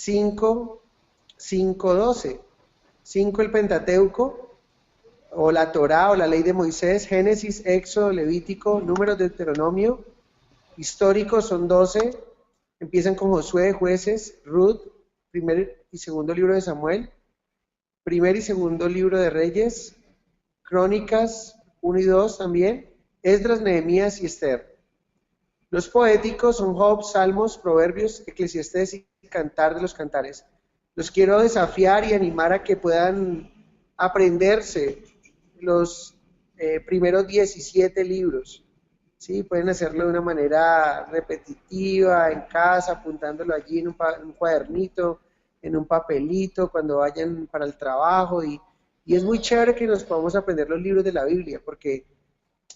5, 5, 12. 5 el Pentateuco, o la Torá, o la ley de Moisés, Génesis, Éxodo, Levítico, Números, Deuteronomio. Históricos son 12, empiezan con Josué, Jueces, Ruth, primer y segundo libro de Samuel, primer y segundo libro de Reyes, Crónicas 1 y 2 también, Esdras, Nehemías y Esther. Los poéticos son Job, Salmos, Proverbios, Eclesiastés y Cantar de los Cantares. Los quiero desafiar y animar a que puedan aprenderse los primeros 17 libros. ¿Sí? Pueden hacerlo de una manera repetitiva, en casa, apuntándolo allí en un cuadernito, en un papelito, cuando vayan para el trabajo. Y es muy chévere que nos podamos aprender los libros de la Biblia, porque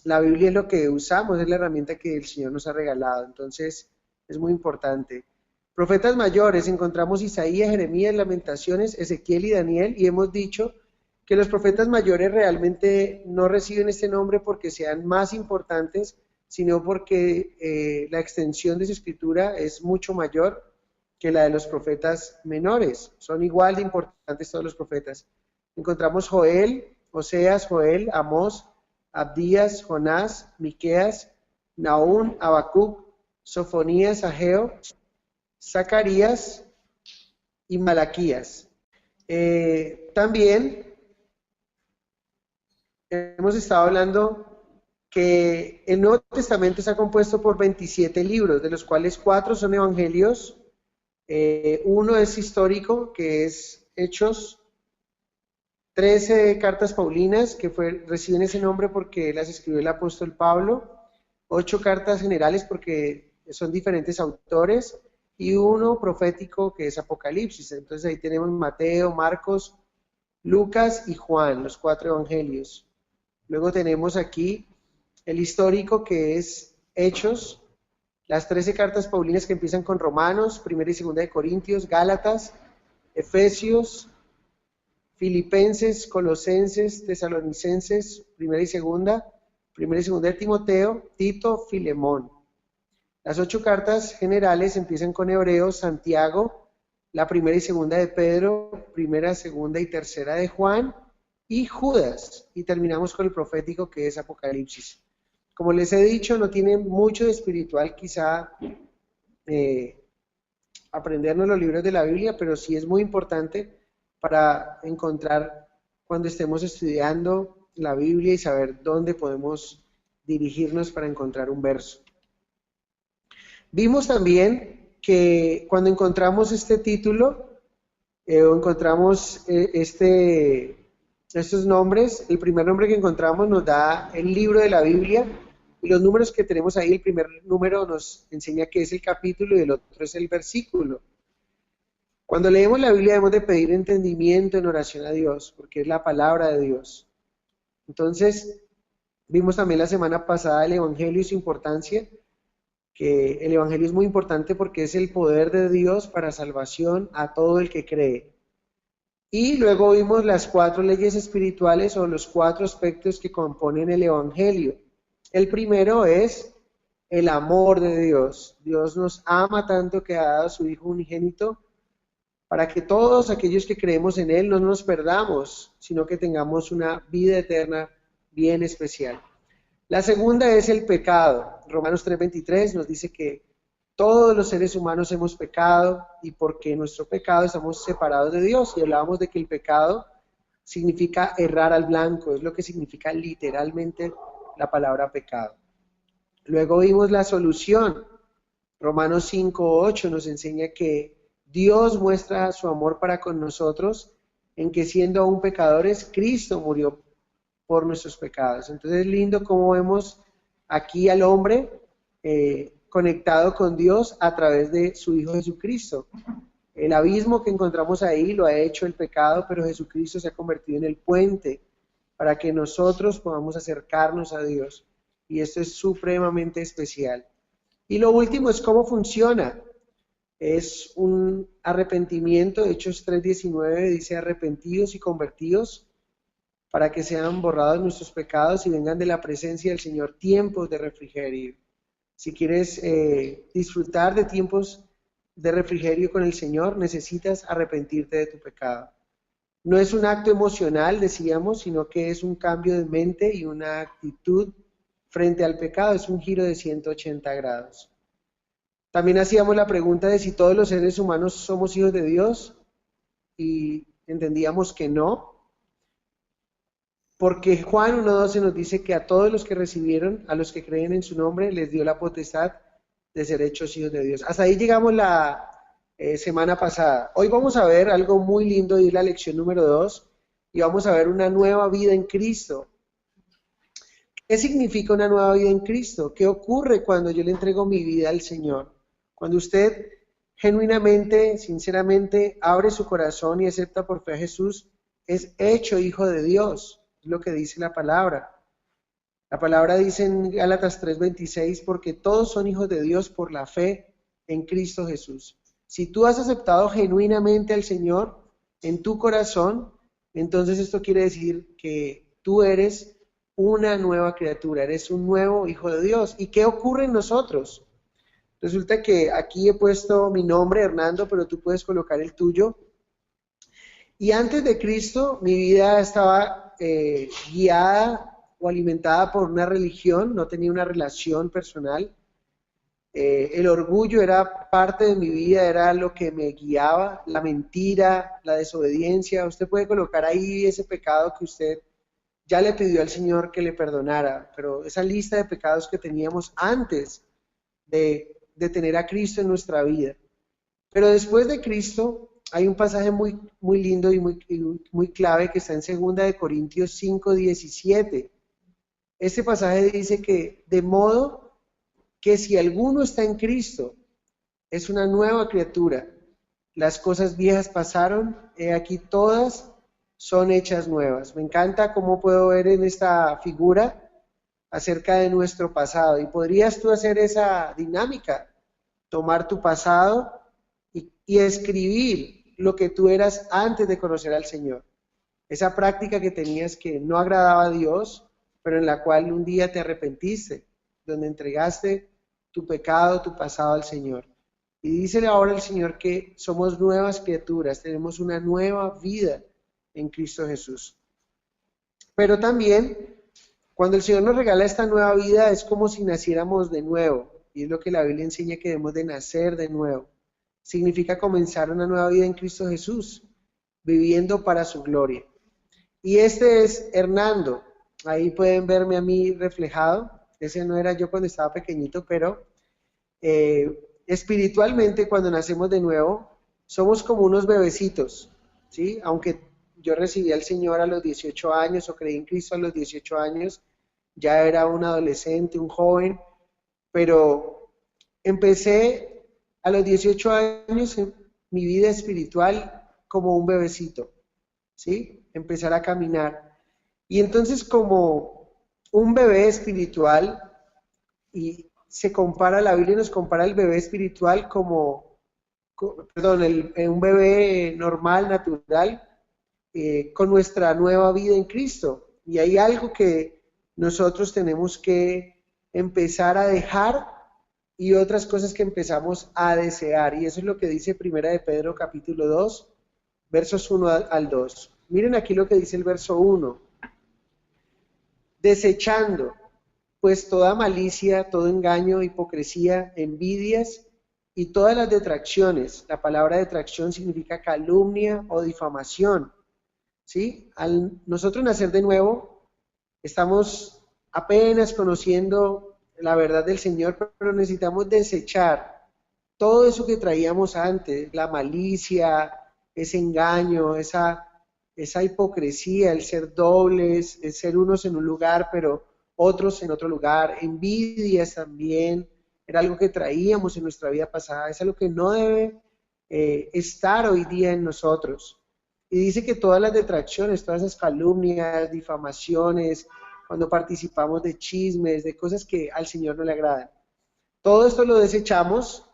la Biblia es lo que usamos, es la herramienta que el Señor nos ha regalado. Entonces, es muy importante. Profetas mayores, encontramos Isaías, Jeremías, Lamentaciones, Ezequiel y Daniel, y hemos dicho que los profetas mayores realmente no reciben este nombre porque sean más importantes, sino porque la extensión de su escritura es mucho mayor que la de los profetas menores. Son igual de importantes todos los profetas. Encontramos Joel, Oseas, Joel, Amós, Abdías, Jonás, Miqueas, Nahum, Habacuc, Sofonías, Ageo, Zacarías y Malaquías. También hemos estado hablando que el Nuevo Testamento está compuesto por 27 libros, de los cuales 4 son evangelios, uno es histórico, que es Hechos, 13 cartas paulinas, que reciben ese nombre porque las escribió el apóstol Pablo, 8 cartas generales porque son diferentes autores, y uno profético que es Apocalipsis. Entonces ahí tenemos Mateo, Marcos, Lucas y Juan, los 4 evangelios. Luego tenemos aquí el histórico, que es Hechos, las 13 cartas paulinas que empiezan con Romanos, primera y segunda de Corintios, Gálatas, Efesios, Filipenses, Colosenses, Tesalonicenses, primera y segunda de Timoteo, Tito, Filemón. Las 8 cartas generales empiezan con Hebreos, Santiago, la primera y segunda de Pedro, primera, segunda y tercera de Juan, y Judas, y terminamos con el profético, que es Apocalipsis. Como les he dicho, no tiene mucho de espiritual quizá aprendernos los libros de la Biblia, pero sí es muy importante para encontrar cuando estemos estudiando la Biblia y saber dónde podemos dirigirnos para encontrar un verso. Vimos también que cuando encontramos este título, o encontramos estos nombres, el primer nombre que encontramos nos da el libro de la Biblia, y los números que tenemos ahí, el primer número nos enseña que es el capítulo y el otro es el versículo. Cuando leemos la Biblia debemos de pedir entendimiento en oración a Dios, porque es la palabra de Dios. Entonces, vimos también la semana pasada el Evangelio y su importancia, que el Evangelio es muy importante porque es el poder de Dios para salvación a todo el que cree. Y luego vimos las 4 leyes espirituales, o los 4 aspectos que componen el Evangelio. El primero es el amor de Dios. Dios nos ama tanto que ha dado a su Hijo unigénito para que todos aquellos que creemos en Él no nos perdamos, sino que tengamos una vida eterna bien especial. La segunda es el pecado. Romanos 3:23 nos dice que todos los seres humanos hemos pecado, y porque nuestro pecado estamos separados de Dios, y hablábamos de que el pecado significa errar al blanco, es lo que significa literalmente la palabra pecado. Luego vimos la solución. Romanos 5:8 nos enseña que Dios muestra su amor para con nosotros en que, siendo aún pecadores, Cristo murió por nuestros pecados. Entonces es lindo cómo vemos aquí al hombre conectado con Dios a través de su Hijo Jesucristo. El abismo que encontramos ahí lo ha hecho el pecado, pero Jesucristo se ha convertido en el puente para que nosotros podamos acercarnos a Dios. Y esto es supremamente especial. Y lo último es cómo funciona. Es un arrepentimiento. Hechos 3:19 dice: arrepentidos y convertidos, para que sean borrados nuestros pecados y vengan de la presencia del Señor tiempos de refrigerio. Si quieres disfrutar de tiempos de refrigerio con el Señor, necesitas arrepentirte de tu pecado. No es un acto emocional, decíamos, sino que es un cambio de mente y una actitud frente al pecado, es un giro de 180 grados. También hacíamos la pregunta de si todos los seres humanos somos hijos de Dios y entendíamos que no, porque Juan 1:12 nos dice que a todos los que recibieron, a los que creen en su nombre, les dio la potestad de ser hechos hijos de Dios. Hasta ahí llegamos la semana pasada. Hoy vamos a ver algo muy lindo y es la lección número 2 y vamos a ver una nueva vida en Cristo. ¿Qué significa una nueva vida en Cristo? ¿Qué ocurre cuando yo le entrego mi vida al Señor? Cuando usted genuinamente, sinceramente, abre su corazón y acepta por fe a Jesús, es hecho hijo de Dios, es lo que dice la palabra. La palabra dice en Gálatas 3:26, porque todos son hijos de Dios por la fe en Cristo Jesús. Si tú has aceptado genuinamente al Señor en tu corazón, entonces esto quiere decir que tú eres una nueva criatura, eres un nuevo hijo de Dios. ¿Y qué ocurre en nosotros? Resulta que aquí he puesto mi nombre, Hernando, pero tú puedes colocar el tuyo. Y antes de Cristo, mi vida estaba guiada o alimentada por una religión, no tenía una relación personal. El orgullo era parte de mi vida, era lo que me guiaba, la mentira, la desobediencia. Usted puede colocar ahí ese pecado que usted ya le pidió al Señor que le perdonara, pero esa lista de pecados que teníamos antes de tener a Cristo en nuestra vida. Pero después de Cristo hay un pasaje muy, muy lindo y muy clave que está en 2 Corintios 5:17. Este pasaje dice que de modo que si alguno está en Cristo, es una nueva criatura. Las cosas viejas pasaron, he aquí todas son hechas nuevas. Me encanta cómo puedo ver en esta figura acerca de nuestro pasado. Y podrías tú hacer esa dinámica, tomar tu pasado y escribir lo que tú eras antes de conocer al Señor. Esa práctica que tenías que no agradaba a Dios, pero en la cual un día te arrepentiste, donde entregaste tu pecado, tu pasado al Señor. Y dícele ahora al Señor que somos nuevas criaturas, tenemos una nueva vida en Cristo Jesús. Pero también, cuando el Señor nos regala esta nueva vida, es como si naciéramos de nuevo. Y es lo que la Biblia enseña, que debemos de nacer de nuevo. Significa comenzar una nueva vida en Cristo Jesús, viviendo para su gloria. Y este es Hernando. Ahí pueden verme a mí reflejado. Ese no era yo cuando estaba pequeñito, pero espiritualmente cuando nacemos de nuevo, somos como unos bebecitos, ¿sí? Aunque yo recibí al Señor a los 18 años o creí en Cristo a los 18 años, ya era un adolescente, un joven, pero empecé a los 18 años en mi vida espiritual como un bebecito, ¿sí? Empezar a caminar. Y entonces como un bebé espiritual, y se compara, la Biblia nos compara el bebé espiritual como, un bebé normal, natural, con nuestra nueva vida en Cristo. Y hay algo que nosotros tenemos que empezar a dejar y otras cosas que empezamos a desear. Y eso es lo que dice Primera de Pedro capítulo 2, versos 1 al 2. Miren aquí lo que dice el verso 1. Desechando pues toda malicia, todo engaño, hipocresía, envidias y todas las detracciones. La palabra detracción significa calumnia o difamación, ¿sí? Al nosotros nacer de nuevo, estamos apenas conociendo la verdad del Señor, pero necesitamos desechar todo eso que traíamos antes, la malicia, ese engaño, esa hipocresía, el ser dobles, el ser unos en un lugar, pero otros en otro lugar, envidias también, era algo que traíamos en nuestra vida pasada, es algo que no debe estar hoy día en nosotros. Y dice que todas las detracciones, todas esas calumnias, difamaciones, cuando participamos de chismes, de cosas que al Señor no le agradan. Todo esto lo desechamos,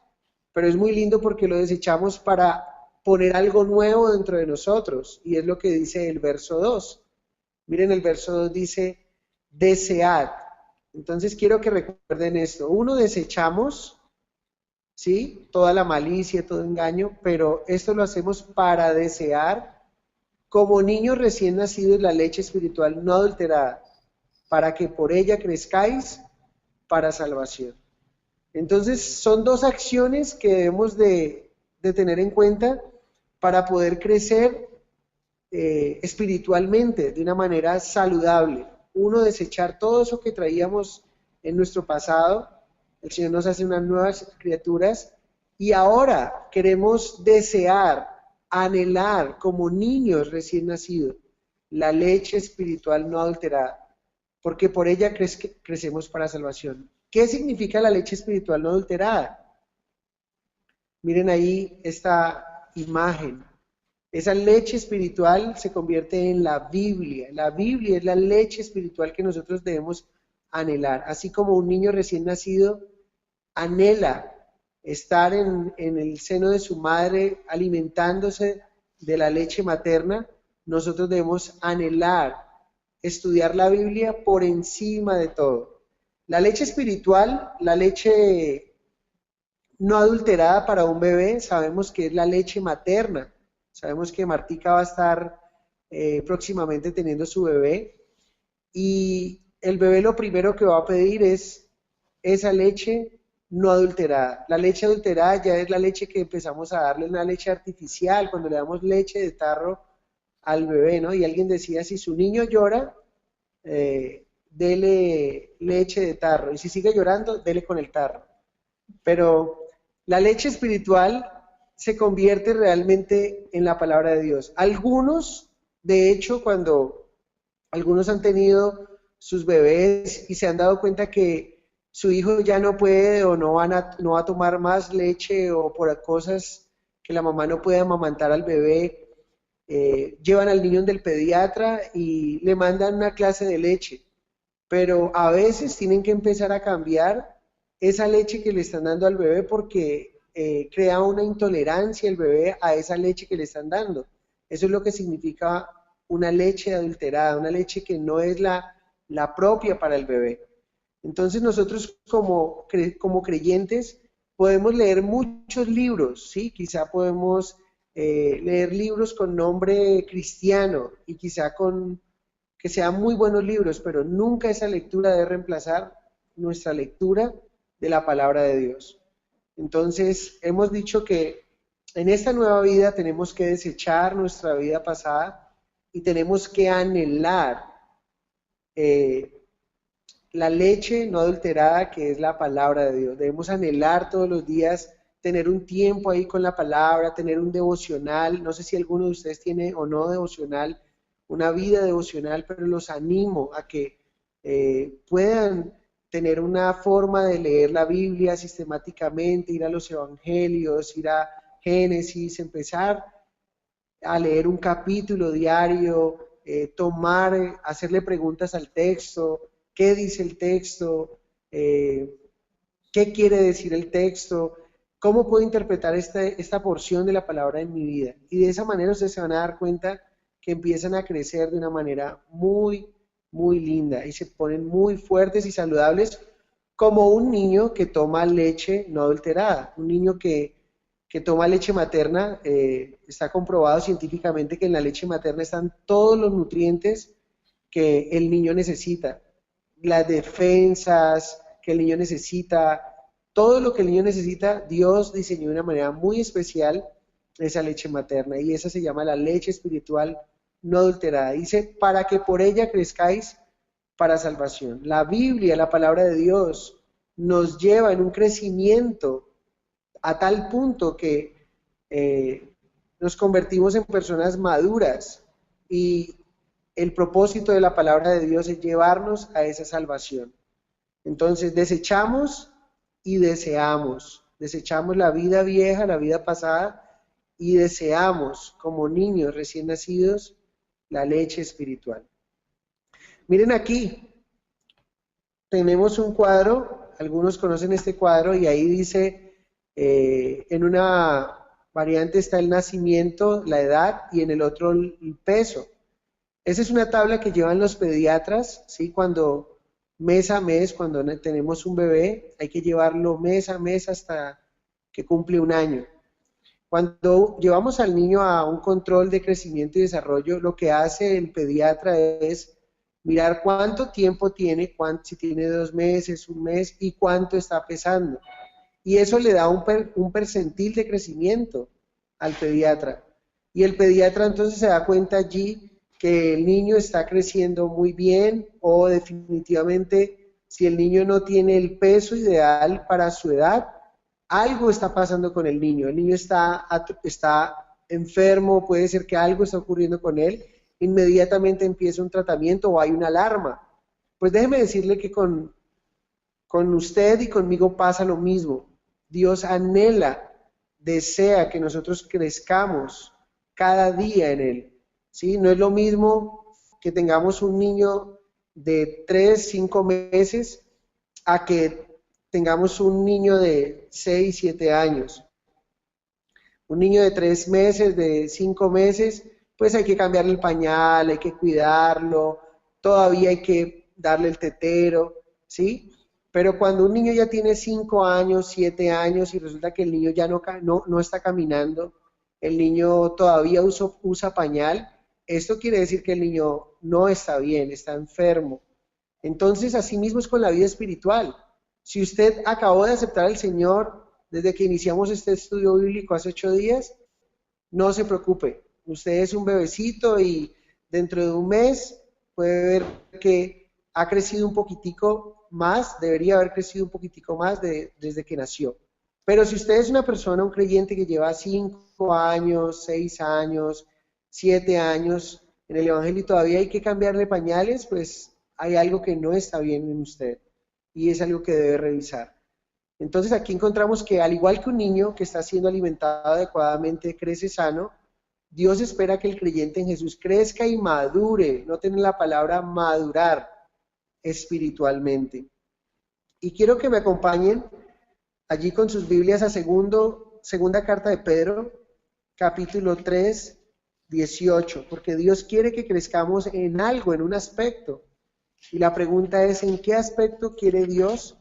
pero es muy lindo porque lo desechamos para poner algo nuevo dentro de nosotros. Y es lo que dice el verso 2. Miren, el verso 2 dice, desead. Entonces quiero que recuerden esto. Uno, desechamos ¿sí? Toda la malicia, todo engaño, pero esto lo hacemos para desear, como niños recién nacidos, la leche espiritual no adulterada, para que por ella crezcáis para salvación. Entonces, son dos acciones que debemos de tener en cuenta para poder crecer espiritualmente de una manera saludable. Uno, desechar todo eso que traíamos en nuestro pasado. El Señor nos hace unas nuevas criaturas y ahora queremos desear, anhelar como niños recién nacidos la leche espiritual no adulterada, porque por ella crecemos para salvación. ¿Qué significa la leche espiritual no adulterada? Miren ahí esta imagen. Esa leche espiritual se convierte en la Biblia. La Biblia es la leche espiritual que nosotros debemos anhelar. Así como un niño recién nacido anhela estar en el seno de su madre alimentándose de la leche materna, nosotros debemos anhelar estudiar la Biblia por encima de todo. La leche espiritual, la leche no adulterada para un bebé, sabemos que es la leche materna. Sabemos que Martica va a estar próximamente teniendo su bebé y el bebé lo primero que va a pedir es esa leche no adulterada. La leche adulterada ya es la leche que empezamos a darle, una leche artificial, cuando le damos leche de tarro al bebé, ¿no? Y alguien decía, si su niño llora, dele leche de tarro, y si sigue llorando, dele con el tarro. Pero la leche espiritual se convierte realmente en la palabra de Dios. Algunos, de hecho, cuando algunos han tenido sus bebés y se han dado cuenta que su hijo ya no puede o no va a tomar más leche o por cosas que la mamá no puede amamantar al bebé, llevan al niño del pediatra y le mandan una clase de leche. Pero a veces tienen que empezar a cambiar esa leche que le están dando al bebé porque crea una intolerancia el bebé a esa leche que le están dando. Eso es lo que significa una leche adulterada, una leche que no es la propia para el bebé. Entonces nosotros como creyentes podemos leer muchos libros, ¿sí? Quizá podemos leer libros con nombre cristiano y quizá que sean muy buenos libros, pero nunca esa lectura debe reemplazar nuestra lectura de la palabra de Dios. Entonces, hemos dicho que en esta nueva vida tenemos que desechar nuestra vida pasada y tenemos que anhelar la leche no adulterada que es la palabra de Dios. Debemos anhelar todos los días tener un tiempo ahí con la palabra, tener un devocional. No sé si alguno de ustedes tiene o no devocional, una vida devocional, pero los animo a que puedan tener una forma de leer la Biblia sistemáticamente, ir a los evangelios, ir a Génesis, empezar a leer un capítulo diario, hacerle preguntas al texto, qué dice el texto, qué quiere decir el texto, cómo puedo interpretar esta porción de la palabra en mi vida. Y de esa manera ustedes se van a dar cuenta que empiezan a crecer de una manera muy, muy linda y se ponen muy fuertes y saludables como un niño que toma leche no adulterada, un niño que toma leche materna. Está comprobado científicamente que en la leche materna están todos los nutrientes que el niño necesita, las defensas que el niño necesita, todo lo que el niño necesita. Dios diseñó de una manera muy especial esa leche materna y esa se llama la leche espiritual no adulterada. Dice, para que por ella crezcáis para salvación. La Biblia, la palabra de Dios, nos lleva en un crecimiento a tal punto que nos convertimos en personas maduras y el propósito de la palabra de Dios es llevarnos a esa salvación. Entonces desechamos y deseamos la vida vieja, la vida pasada, y deseamos como niños recién nacidos la leche espiritual. Miren aquí, tenemos un cuadro, algunos conocen este cuadro y ahí dice, en una variante está el nacimiento, la edad y en el otro el peso. Esa es una tabla que llevan los pediatras, ¿sí? Cuando mes a mes, cuando tenemos un bebé, hay que llevarlo mes a mes hasta que cumple un año. Cuando llevamos al niño a un control de crecimiento y desarrollo, lo que hace el pediatra es mirar cuánto tiempo tiene, si tiene 2 meses, 1 mes y cuánto está pesando. Y eso le da un percentil de crecimiento al pediatra. Y el pediatra entonces se da cuenta allí que el niño está creciendo muy bien o definitivamente si el niño no tiene el peso ideal para su edad, algo está pasando con el niño está enfermo, puede ser que algo está ocurriendo con él, inmediatamente empieza un tratamiento o hay una alarma. Pues déjeme decirle que con usted y conmigo pasa lo mismo. Dios anhela, desea que nosotros crezcamos cada día en Él. ¿Sí? No es lo mismo que tengamos un niño de 3, 5 meses a que tengamos un niño de 6, 7 años. Un niño de 3 meses, de 5 meses, pues hay que cambiarle el pañal, hay que cuidarlo, todavía hay que darle el tetero, ¿sí? Pero cuando un niño ya tiene 5 años, 7 años y resulta que el niño ya no está caminando, el niño todavía usa pañal, esto quiere decir que el niño no está bien, está enfermo. Entonces, así mismo es con la vida espiritual. Si usted acabó de aceptar al Señor desde que iniciamos este estudio bíblico hace 8 días, no se preocupe. Usted es un bebecito y dentro de un mes puede ver que ha crecido un poquitico más, debería haber crecido un poquitico más desde que nació. Pero si usted es una persona, un creyente que lleva 5 años, 6 años, 7 años en el Evangelio y todavía hay que cambiarle pañales, pues hay algo que no está bien en usted y es algo que debe revisar. Entonces aquí encontramos que al igual que un niño que está siendo alimentado adecuadamente crece sano, Dios espera que el creyente en Jesús crezca y madure, noten la palabra madurar espiritualmente. Y quiero que me acompañen allí con sus Biblias a segunda carta de Pedro, capítulo 3, 18, porque Dios quiere que crezcamos en algo, en un aspecto. Y la pregunta es, ¿en qué aspecto quiere Dios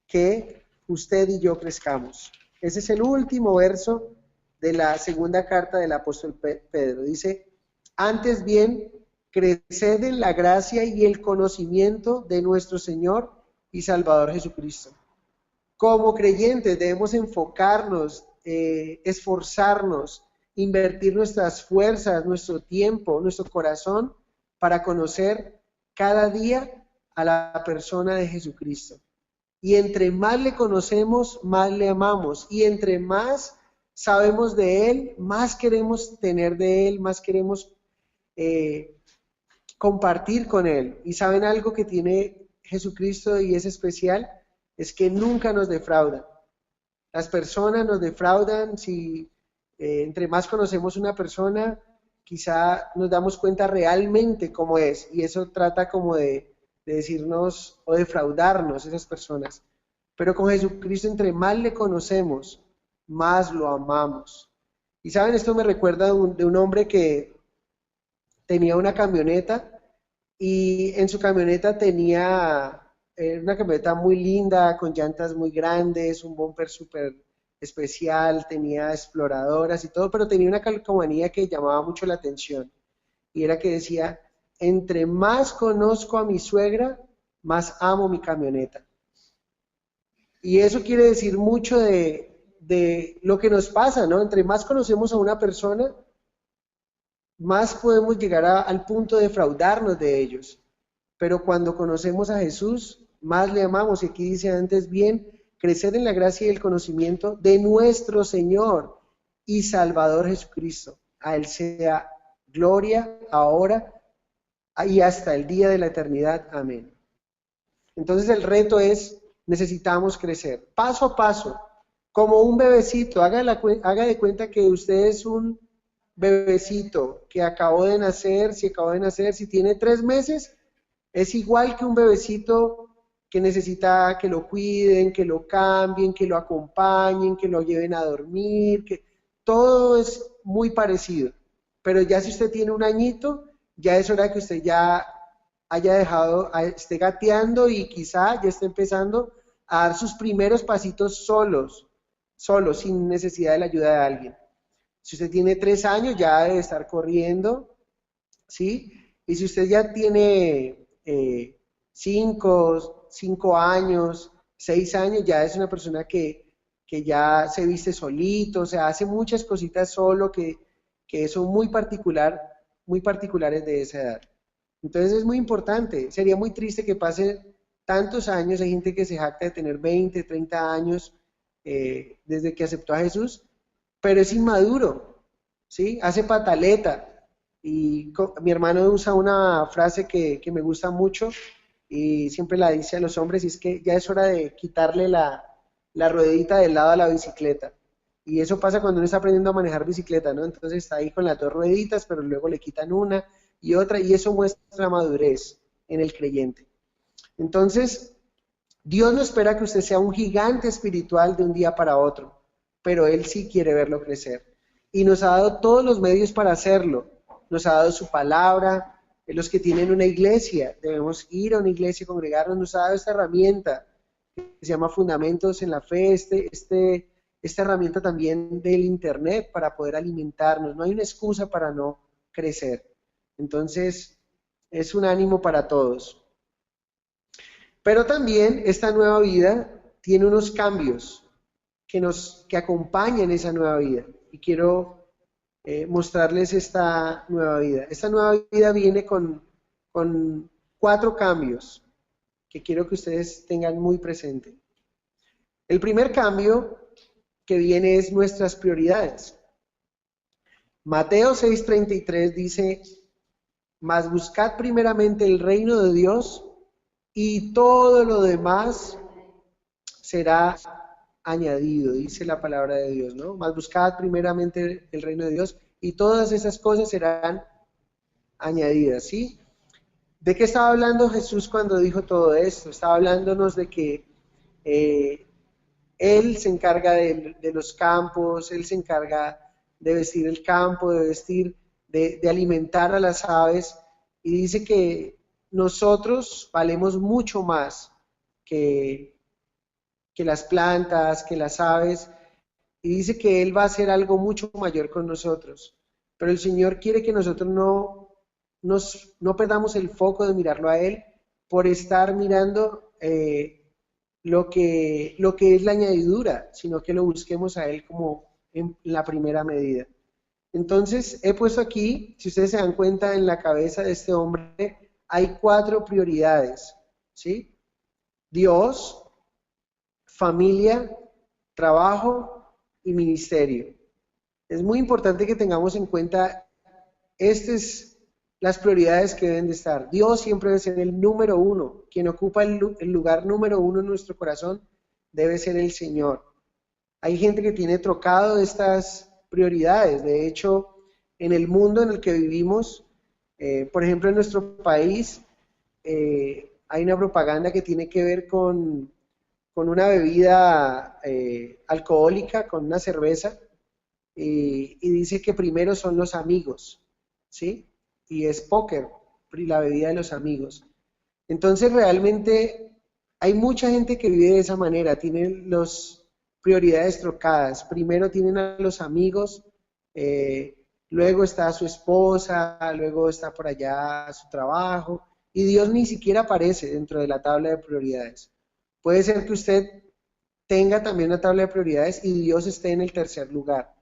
que usted y yo crezcamos? Ese es el último verso de la segunda carta del apóstol Pedro. Dice, antes bien, creced en la gracia y el conocimiento de nuestro Señor y Salvador Jesucristo. Como creyentes debemos enfocarnos, esforzarnos, invertir nuestras fuerzas, nuestro tiempo, nuestro corazón para conocer cada día a la persona de Jesucristo. Y entre más le conocemos, más le amamos. Y entre más sabemos de Él, más queremos tener de Él, más queremos compartir con Él. Y saben algo que tiene Jesucristo y es especial, es que nunca nos defrauda. Las personas nos defraudan si entre más conocemos una persona, quizá nos damos cuenta realmente cómo es, y eso trata como de decirnos o defraudarnos esas personas. Pero con Jesucristo, entre más le conocemos, más lo amamos. Y saben, esto me recuerda de un hombre que tenía una camioneta y en su camioneta tenía una camioneta muy linda, con llantas muy grandes, un bumper súper especial, tenía exploradoras y todo, pero tenía una calcomanía que llamaba mucho la atención. Y era que decía, entre más conozco a mi suegra, más amo mi camioneta. Y eso quiere decir mucho de lo que nos pasa, ¿no? Entre más conocemos a una persona, más podemos llegar al punto de defraudarnos de ellos. Pero cuando conocemos a Jesús, más le amamos. Y aquí dice antes bien, crecer en la gracia y el conocimiento de nuestro Señor y Salvador Jesucristo. A Él sea gloria ahora y hasta el día de la eternidad. Amén. Entonces el reto es, necesitamos crecer, paso a paso, como un bebecito. Haga de cuenta que usted es un bebecito que acabó de nacer, si tiene 3 meses, es igual que un bebecito que necesita que lo cuiden, que lo cambien, que lo acompañen, que lo lleven a dormir, que todo es muy parecido. Pero ya si usted tiene un añito, ya es hora que usted ya haya dejado, esté gateando y quizá ya esté empezando a dar sus primeros pasitos solos. solo, sin necesidad de la ayuda de alguien. Si usted tiene 3 años, ya debe estar corriendo, ¿sí? Y si usted ya tiene 5 años, 6 años, ya es una persona que ya se viste solito, o sea, hace muchas cositas solo que son muy particulares de esa edad. Entonces es muy importante, sería muy triste que pase tantos años, hay gente que se jacta de tener 20, 30 años desde que aceptó a Jesús, pero es inmaduro, ¿sí? Hace pataleta. Y mi hermano usa una frase que me gusta mucho y siempre la dice a los hombres, y es que ya es hora de quitarle la ruedita del lado a la bicicleta. Y eso pasa cuando uno está aprendiendo a manejar bicicleta, ¿no? Entonces está ahí con las 2 rueditas, pero luego le quitan una y otra, y eso muestra madurez en el creyente. Entonces, Dios no espera que usted sea un gigante espiritual de un día para otro, pero Él sí quiere verlo crecer. Y nos ha dado todos los medios para hacerlo. Nos ha dado su palabra. Los que tienen una iglesia, debemos ir a una iglesia, congregarnos. Nos ha dado esta herramienta que se llama Fundamentos en la Fe, esta herramienta también del Internet para poder alimentarnos. No hay una excusa para no crecer. Entonces, es un ánimo para todos. Pero también esta nueva vida tiene unos cambios que acompañan esa nueva vida. Y quiero mostrarles esta nueva vida. Esta nueva vida viene con 4 cambios que quiero que ustedes tengan muy presente. El primer cambio que viene es nuestras prioridades. Mateo 6:33 dice, mas buscad primeramente el reino de Dios y todo lo demás será añadido, dice la palabra de Dios, ¿no? Mas buscad primeramente el reino de Dios y todas esas cosas serán añadidas, ¿sí? ¿De qué estaba hablando Jesús cuando dijo todo esto? Estaba hablándonos de que Él se encarga de los campos, Él se encarga de vestir el campo, de alimentar a las aves, y dice que nosotros valemos mucho más que las plantas, que las aves, y dice que Él va a hacer algo mucho mayor con nosotros. Pero el Señor quiere que nosotros no perdamos el foco de mirarlo a Él por estar mirando lo que es la añadidura, sino que lo busquemos a Él como en la primera medida. Entonces, he puesto aquí, si ustedes se dan cuenta, en la cabeza de este hombre hay 4 prioridades, ¿sí? Dios, familia, trabajo y ministerio. Es muy importante que tengamos en cuenta las prioridades que deben de estar. Dios siempre debe ser el número 1. Quien ocupa el lugar número 1 en nuestro corazón debe ser el Señor. Hay gente que tiene trocado estas prioridades. De hecho, en el mundo en el que vivimos, por ejemplo en nuestro país, hay una propaganda que tiene que ver con una bebida alcohólica, con una cerveza, y dice que primero son los amigos, ¿sí? Y es póker, la bebida de los amigos. Entonces realmente hay mucha gente que vive de esa manera, tiene las prioridades trocadas. Primero tienen a los amigos, luego está su esposa, luego está por allá su trabajo, y Dios ni siquiera aparece dentro de la tabla de prioridades. Puede ser que usted tenga también una tabla de prioridades y Dios esté en el tercer lugar,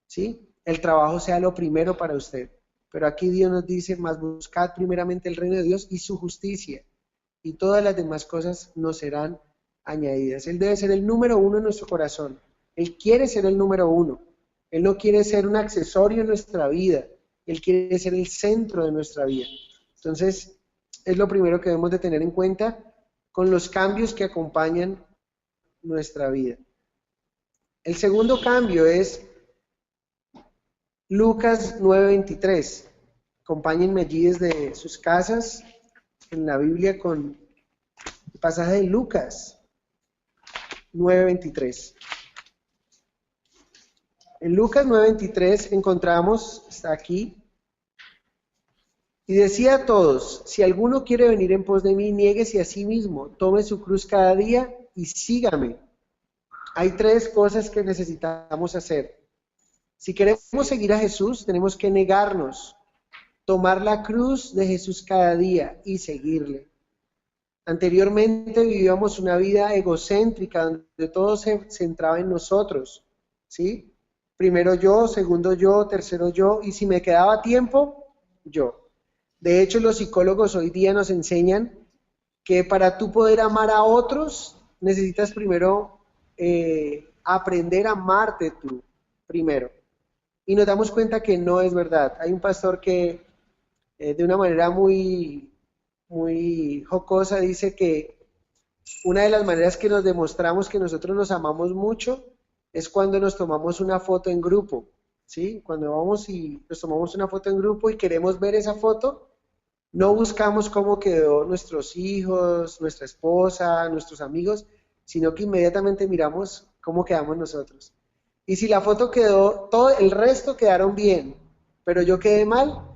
¿sí? El trabajo sea lo primero para usted. Pero aquí Dios nos dice, más buscad primeramente el reino de Dios y su justicia, y todas las demás cosas nos serán añadidas. Él debe ser el número 1 en nuestro corazón. Él quiere ser el número 1. Él no quiere ser un accesorio en nuestra vida. Él quiere ser el centro de nuestra vida. Entonces, es lo primero que debemos de tener en cuenta con los cambios que acompañan nuestra vida. El segundo cambio es Lucas 9:23. Acompáñenme allí desde sus casas en la Biblia con el pasaje de Lucas 9:23. En Lucas 9:23 encontramos, está aquí, y decía a todos, si alguno quiere venir en pos de mí, niéguese a sí mismo, tome su cruz cada día y sígame. hay tres cosas que necesitamos hacer. Si queremos seguir a Jesús, tenemos que negarnos, tomar la cruz de Jesús cada día y seguirle. Anteriormente vivíamos una vida egocéntrica donde todo se centraba en nosotros, ¿sí? Primero yo, segundo yo, tercero yo, y si me quedaba tiempo, yo. De hecho, los psicólogos hoy día nos enseñan que para tú poder amar a otros, necesitas primero aprender a amarte tú, primero. Y nos damos cuenta que no es verdad. Hay un pastor que de una manera muy jocosa dice que una de las maneras que nos demostramos que nosotros nos amamos mucho es cuando nos tomamos una foto en grupo, ¿sí? Cuando vamos y nos tomamos una foto en grupo y queremos ver esa foto, no buscamos cómo quedó nuestros hijos, nuestra esposa, nuestros amigos, sino que inmediatamente miramos cómo quedamos nosotros. Y si la foto quedó, todo el resto quedaron bien, pero yo quedé mal,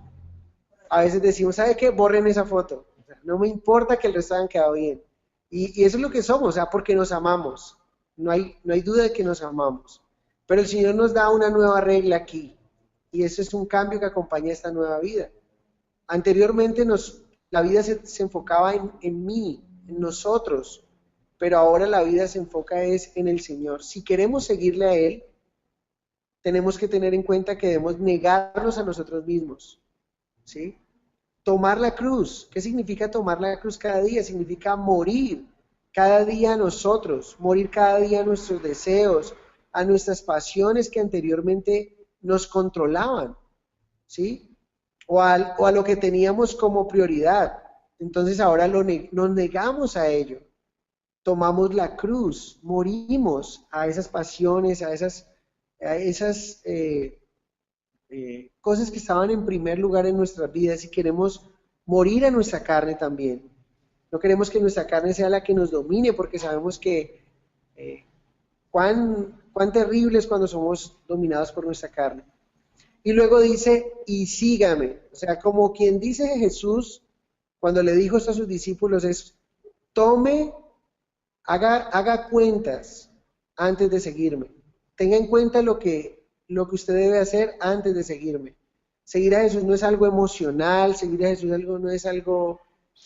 a veces decimos, ¿sabe qué? Borren esa foto. O sea, no me importa que el resto hayan quedado bien. Y eso es lo que somos, o sea, porque nos amamos. No hay duda de que nos amamos. Pero el Señor nos da una nueva regla aquí. Y eso es un cambio que acompaña esta nueva vida. Anteriormente la vida se enfocaba en mí, en nosotros. Pero ahora la vida se enfoca es en el Señor. Si queremos seguirle a Él, tenemos que tener en cuenta que debemos negarnos a nosotros mismos. ¿Sí? Tomar la cruz. ¿Qué significa tomar la cruz cada día? Significa morir cada día a nosotros, morir cada día a nuestros deseos, a nuestras pasiones que anteriormente nos controlaban, ¿sí? O a lo que teníamos como prioridad. Entonces ahora nos negamos a ello. Tomamos la cruz, morimos a esas pasiones, a esas cosas que estaban en primer lugar en nuestras vidas y queremos morir a nuestra carne también. No queremos que nuestra carne sea la que nos domine porque sabemos que cuán terrible es cuando somos dominados por nuestra carne. Y luego dice, y sígame. O sea, como quien dice Jesús cuando le dijo esto a sus discípulos es, haga cuentas antes de seguirme. Tenga en cuenta lo que usted debe hacer antes de seguirme. Seguir a Jesús no es algo emocional, seguir a Jesús no es algo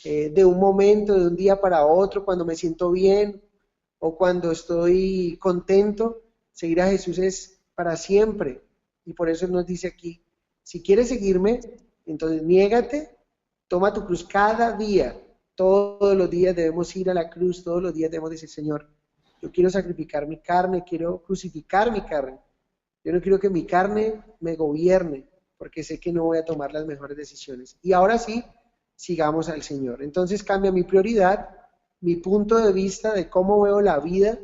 de un momento, de un día para otro, cuando me siento bien o cuando estoy contento. Seguir a Jesús es para siempre. Y por eso Él nos dice aquí, si quieres seguirme, entonces niégate, toma tu cruz cada día. Todos los días debemos ir a la cruz, todos los días debemos decir, Señor, yo quiero sacrificar mi carne, quiero crucificar mi carne. Yo no quiero que mi carne me gobierne, porque sé que no voy a tomar las mejores decisiones. Y ahora sí, sigamos al Señor. Entonces cambia mi prioridad, mi punto de vista de cómo veo la vida.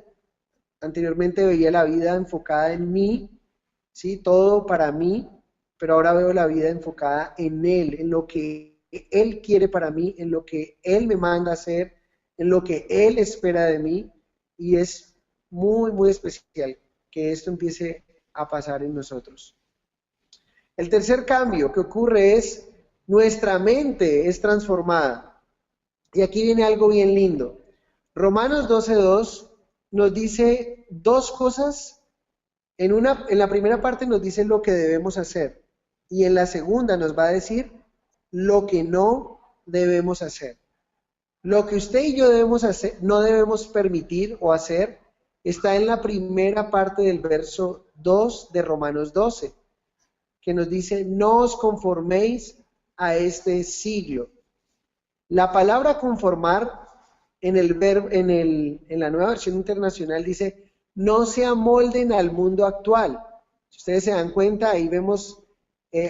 Anteriormente veía la vida enfocada en mí, ¿sí? Todo para mí, pero ahora veo la vida enfocada en Él, en lo que Él quiere para mí, en lo que Él me manda a hacer, en lo que Él espera de mí, y es muy, muy especial que esto empiece a pasar en nosotros. El tercer cambio que ocurre es nuestra mente es transformada. Y aquí viene algo bien lindo. Romanos 12:2 nos dice dos cosas. En la primera parte nos dice lo que debemos hacer. Y en la segunda nos va a decir lo que no debemos hacer. Lo que usted y yo debemos hacer, no debemos permitir o hacer, está en la primera parte del verso 2 de Romanos 12, que nos dice, no os conforméis a este siglo. La palabra conformar en la nueva versión internacional dice, no se amolden al mundo actual. Si ustedes se dan cuenta, ahí vemos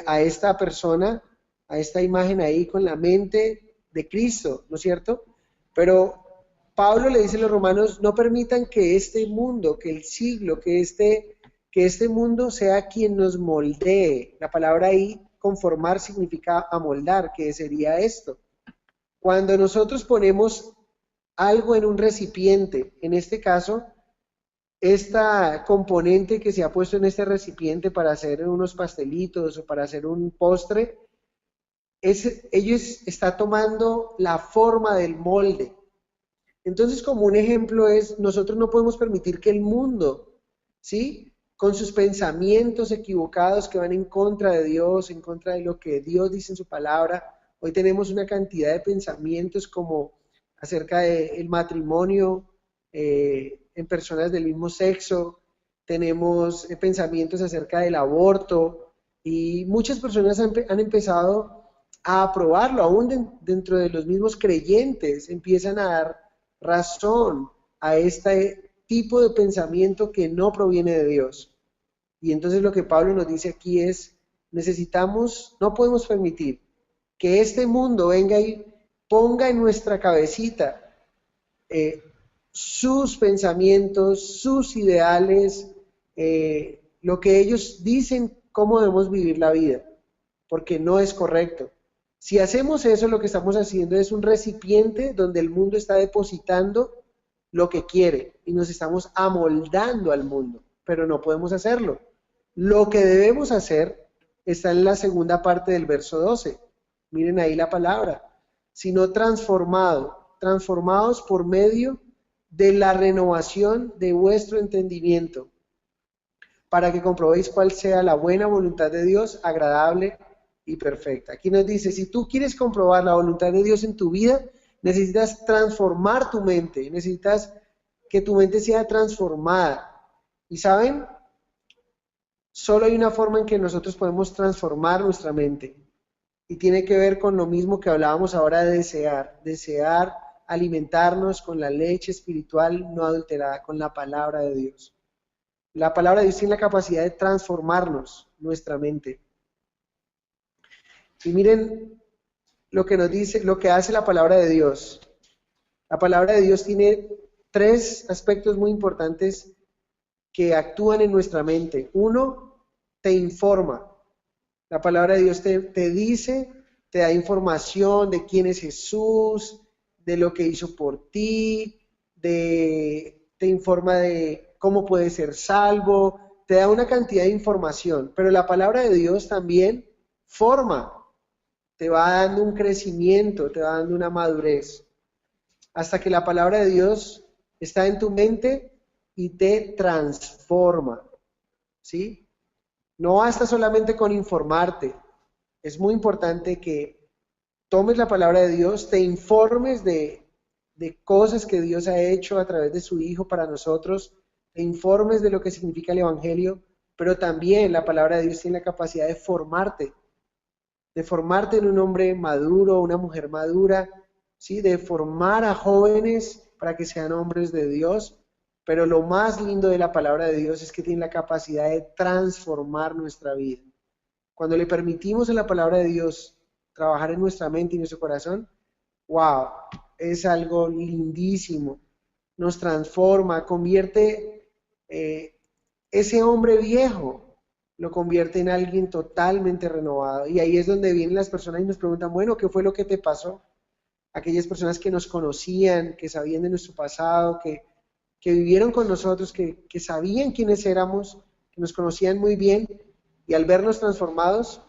a esta persona, a esta imagen ahí con la mente de Cristo, ¿no es cierto? Pero Pablo le dice a los romanos, no permitan que este mundo, que el siglo, que este mundo sea quien nos moldee. La palabra ahí, conformar, significa amoldar, que sería esto. Cuando nosotros ponemos algo en un recipiente, en este caso, esta componente que se ha puesto en este recipiente para hacer unos pastelitos o para hacer un postre, ellos está tomando la forma del molde. Entonces, como un ejemplo es, nosotros no podemos permitir que el mundo, ¿sí?, con sus pensamientos equivocados que van en contra de Dios, en contra de lo que Dios dice en su palabra. Hoy tenemos una cantidad de pensamientos como acerca del matrimonio en personas del mismo sexo, tenemos pensamientos acerca del aborto y muchas personas han empezado a aprobarlo, aún dentro de los mismos creyentes empiezan a dar razón a este tipo de pensamiento que no proviene de Dios. Y entonces lo que Pablo nos dice aquí es, no podemos permitir que este mundo venga y ponga en nuestra cabecita sus pensamientos, sus ideales, lo que ellos dicen cómo debemos vivir la vida, porque no es correcto. Si hacemos eso, lo que estamos haciendo es un recipiente donde el mundo está depositando lo que quiere y nos estamos amoldando al mundo, pero no podemos hacerlo. Lo que debemos hacer está en la segunda parte del verso 12. Miren ahí la palabra. Sino transformados por medio de la renovación de vuestro entendimiento, para que comprobéis cuál sea la buena voluntad de Dios, agradable y perfecta. Aquí nos dice, si tú quieres comprobar la voluntad de Dios en tu vida, necesitas transformar tu mente, necesitas que tu mente sea transformada. Y ¿saben? Solo hay una forma en que nosotros podemos transformar nuestra mente. Y tiene que ver con lo mismo que hablábamos ahora de desear alimentarnos con la leche espiritual no adulterada, con la palabra de Dios. La palabra de Dios tiene la capacidad de transformarnos, nuestra mente. Y miren lo que nos dice, lo que hace la palabra de Dios. La palabra de Dios tiene 3 aspectos muy importantes que actúan en nuestra mente. Uno, te informa. La palabra de Dios te dice, te da información de quién es Jesús, de lo que hizo por ti, te informa de cómo puedes ser salvo, te da una cantidad de información, pero la palabra de Dios también forma, te va dando un crecimiento, te va dando una madurez, hasta que la palabra de Dios está en tu mente y te transforma, ¿sí? No basta solamente con informarte, es muy importante que tomes la palabra de Dios, te informes de cosas que Dios ha hecho a través de su Hijo para nosotros, te informes de lo que significa el Evangelio, pero también la palabra de Dios tiene la capacidad de formarte en un hombre maduro, una mujer madura, ¿sí? De formar a jóvenes para que sean hombres de Dios. Pero lo más lindo de la palabra de Dios es que tiene la capacidad de transformar nuestra vida. Cuando le permitimos a la palabra de Dios trabajar en nuestra mente y nuestro corazón, wow, es algo lindísimo. Nos transforma, convierte ese hombre viejo, lo convierte en alguien totalmente renovado. Y ahí es donde vienen las personas y nos preguntan, bueno, ¿qué fue lo que te pasó? Aquellas personas que nos conocían, que sabían de nuestro pasado, que vivieron con nosotros, que sabían quiénes éramos, que nos conocían muy bien, y al vernos transformados,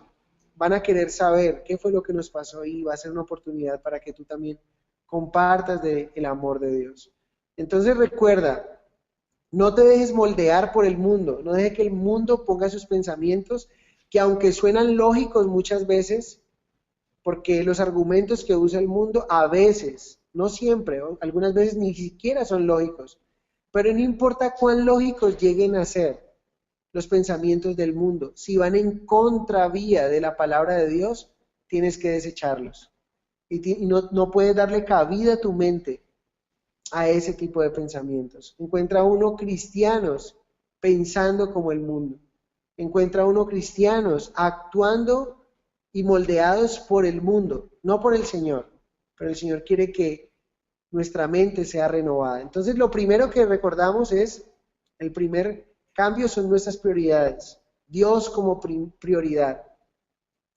van a querer saber qué fue lo que nos pasó y va a ser una oportunidad para que tú también compartas del amor de Dios. Entonces recuerda, no te dejes moldear por el mundo, no dejes que el mundo ponga sus pensamientos, que aunque suenan lógicos muchas veces, porque los argumentos que usa el mundo a veces, no siempre, algunas veces ni siquiera son lógicos, pero no importa cuán lógicos lleguen a ser los pensamientos del mundo, si van en contravía de la palabra de Dios, tienes que desecharlos. Y no puedes darle cabida a tu mente a ese tipo de pensamientos. Encuentra uno cristianos pensando como el mundo. Encuentra uno cristianos actuando y moldeados por el mundo, no por el Señor. Pero el Señor quiere que nuestra mente sea renovada. Entonces, lo primero que recordamos es, el primer cambio son nuestras prioridades. Dios como prioridad.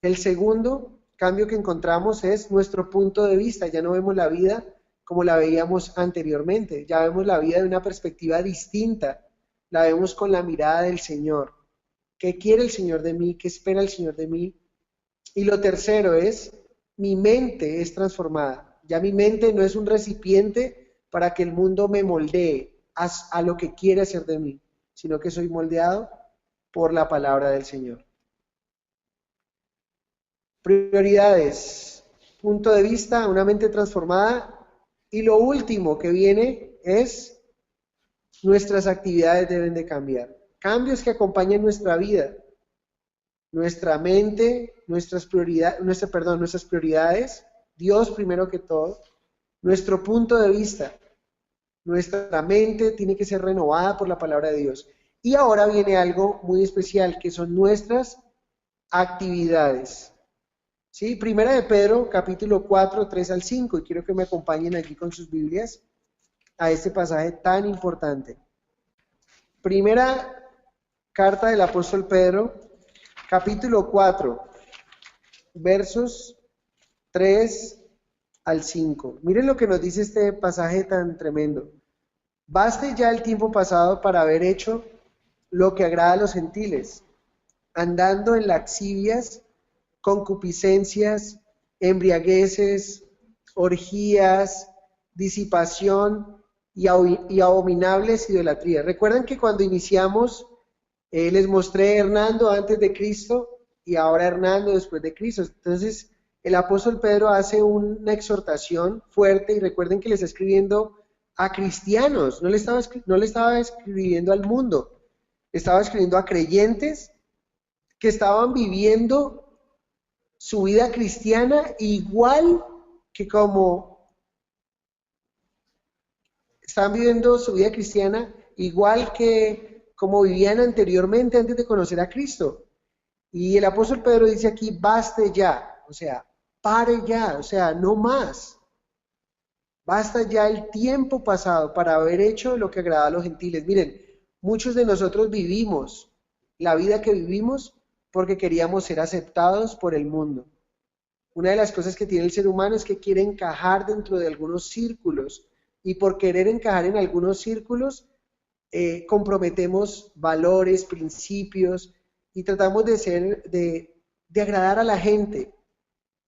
El segundo cambio que encontramos es nuestro punto de vista. Ya no vemos la vida como la veíamos anteriormente. Ya vemos la vida de una perspectiva distinta. La vemos con la mirada del Señor. ¿Qué quiere el Señor de mí? ¿Qué espera el Señor de mí? Y lo tercero es, mi mente es transformada. Ya mi mente no es un recipiente para que el mundo me moldee a lo que quiere hacer de mí, sino que soy moldeado por la palabra del Señor. Prioridades, punto de vista, una mente transformada. Y lo último que viene es nuestras actividades deben de cambiar. Cambios que acompañan nuestra vida, nuestra mente, nuestras prioridades, Dios primero que todo, nuestro punto de vista, nuestra mente tiene que ser renovada por la palabra de Dios. Y ahora viene algo muy especial, que son nuestras actividades. ¿Sí? Primera de Pedro, capítulo 4, 3 al 5, y quiero que me acompañen aquí con sus Biblias a este pasaje tan importante. Primera carta del apóstol Pedro, capítulo 4, versos 3 al 5. Miren lo que nos dice este pasaje tan tremendo. Baste ya el tiempo pasado para haber hecho lo que agrada a los gentiles, andando en laxivias, concupiscencias, embriagueces, orgías, disipación y abominables idolatrías. Recuerdan que cuando iniciamos les mostré Hernando antes de Cristo y ahora Hernando después de Cristo. Entonces el apóstol Pedro hace una exhortación fuerte, y recuerden que le está escribiendo a cristianos, no le estaba escribiendo al mundo, estaba escribiendo a creyentes que estaban viviendo su vida cristiana igual que como estaban viviendo su vida cristiana igual que como vivían anteriormente antes de conocer a Cristo. Y el apóstol Pedro dice aquí, baste ya, o sea, pare ya, o sea, no más. Basta ya el tiempo pasado para haber hecho lo que agrada a los gentiles. Miren, muchos de nosotros vivimos la vida que vivimos porque queríamos ser aceptados por el mundo. Una de las cosas que tiene el ser humano es que quiere encajar dentro de algunos círculos, y por querer encajar en algunos círculos comprometemos valores, principios, y tratamos de agradar a la gente,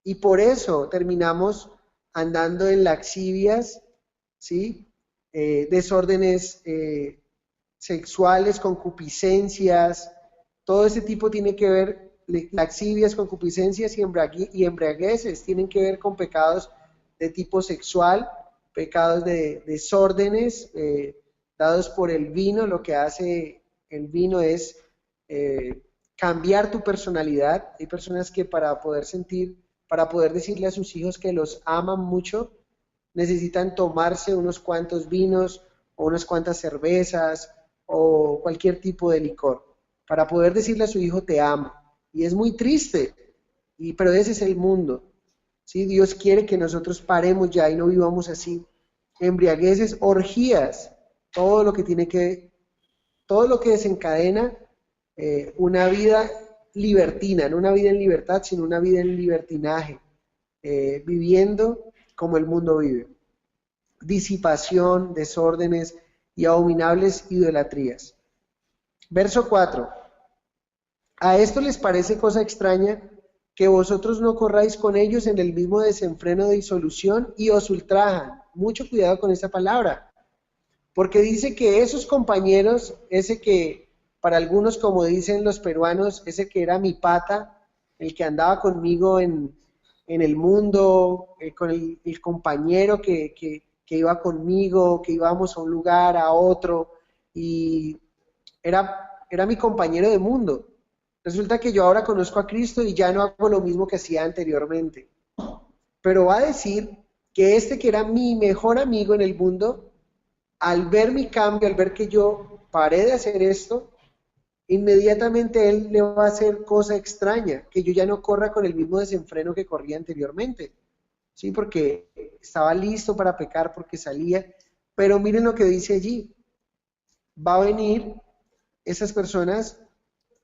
y por eso terminamos andando en laxivias, ¿sí? Desórdenes sexuales, concupiscencias, todo ese tipo tiene que ver, laxivias, concupiscencias y embriagueces, tienen que ver con pecados de tipo sexual, pecados de desórdenes dados por el vino. Lo que hace el vino es cambiar tu personalidad. Hay personas que para poder decirle a sus hijos que los aman mucho, necesitan tomarse unos cuantos vinos o unas cuantas cervezas o cualquier tipo de licor para poder decirle a su hijo te amo. Y es muy triste, pero ese es el mundo. ¿Sí? Dios quiere que nosotros paremos ya y no vivamos así. Embriagueces, orgías, todo lo que desencadena una vida libertina, no una vida en libertad, sino una vida en libertinaje, viviendo como el mundo vive. Disipación, desórdenes y abominables idolatrías. Verso 4. A esto les parece cosa extraña que vosotros no corráis con ellos en el mismo desenfreno de disolución y os ultrajan. Mucho cuidado con esta palabra, porque dice que esos compañeros, ese que para algunos, como dicen los peruanos, ese que era mi pata, el que andaba conmigo en el mundo, con el compañero que iba conmigo, que íbamos a un lugar, a otro, y era mi compañero de mundo. Resulta que yo ahora conozco a Cristo y ya no hago lo mismo que hacía anteriormente. Pero va a decir que este que era mi mejor amigo en el mundo, al ver mi cambio, al ver que yo paré de hacer esto, inmediatamente él le va a hacer cosa extraña, que yo ya no corra con el mismo desenfreno que corría anteriormente. Sí, porque estaba listo para pecar, porque salía. Pero miren lo que dice allí. Va a venir esas personas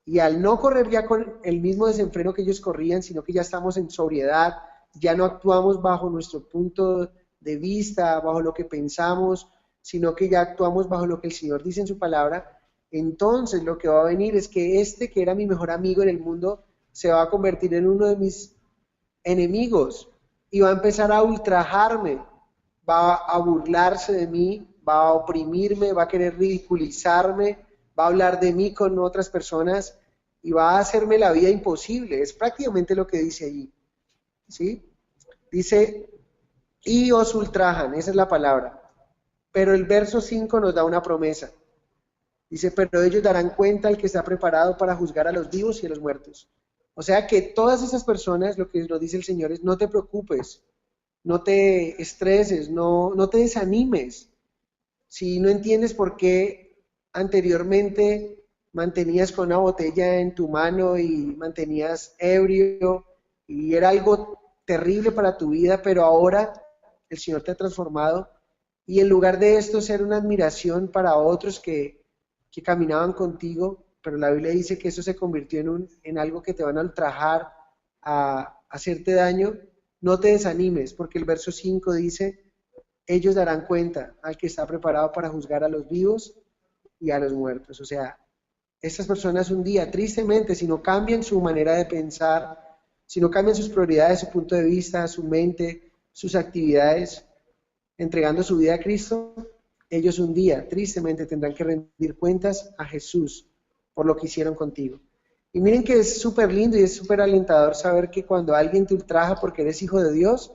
y al no correr ya con el mismo desenfreno que ellos corrían, sino que ya estamos en sobriedad, ya no actuamos bajo nuestro punto de vista, bajo lo que pensamos, sino que ya actuamos bajo lo que el Señor dice en su palabra. Entonces lo que va a venir es que este que era mi mejor amigo en el mundo se va a convertir en uno de mis enemigos y va a empezar a ultrajarme, va a burlarse de mí, va a oprimirme, va a querer ridiculizarme, va a hablar de mí con otras personas y va a hacerme la vida imposible. Es prácticamente lo que dice allí, ¿sí? Dice, y os ultrajan, esa es la palabra. Pero el verso 5 nos da una promesa. Dice, pero ellos darán cuenta al que está preparado para juzgar a los vivos y a los muertos. O sea que todas esas personas, lo que nos dice el Señor es, no te preocupes, no te estreses, no te desanimes. Si no entiendes por qué anteriormente mantenías con una botella en tu mano y mantenías ebrio y era algo terrible para tu vida, pero ahora el Señor te ha transformado y en lugar de esto ser una admiración para otros que caminaban contigo, pero la Biblia dice que eso se convirtió en algo que te van a ultrajar, a hacerte daño, no te desanimes, porque el verso 5 dice, ellos darán cuenta al que está preparado para juzgar a los vivos y a los muertos. O sea, estas personas un día, tristemente, si no cambian su manera de pensar, si no cambian sus prioridades, su punto de vista, su mente, sus actividades, entregando su vida a Cristo, ellos un día, tristemente, tendrán que rendir cuentas a Jesús por lo que hicieron contigo. Y miren que es súper lindo y es súper alentador saber que cuando alguien te ultraja porque eres hijo de Dios,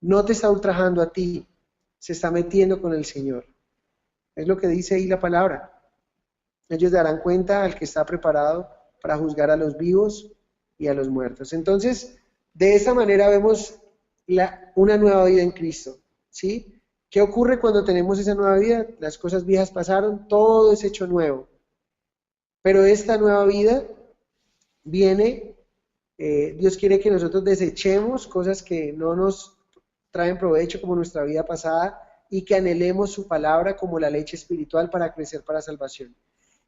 no te está ultrajando a ti, se está metiendo con el Señor. Es lo que dice ahí la palabra. Ellos darán cuenta al que está preparado para juzgar a los vivos y a los muertos. Entonces, de esta manera vemos una nueva vida en Cristo, ¿sí? ¿Qué ocurre cuando tenemos esa nueva vida? Las cosas viejas pasaron, todo es hecho nuevo. Pero esta nueva vida viene, Dios quiere que nosotros desechemos cosas que no nos traen provecho como nuestra vida pasada y que anhelemos su palabra como la leche espiritual para crecer para salvación.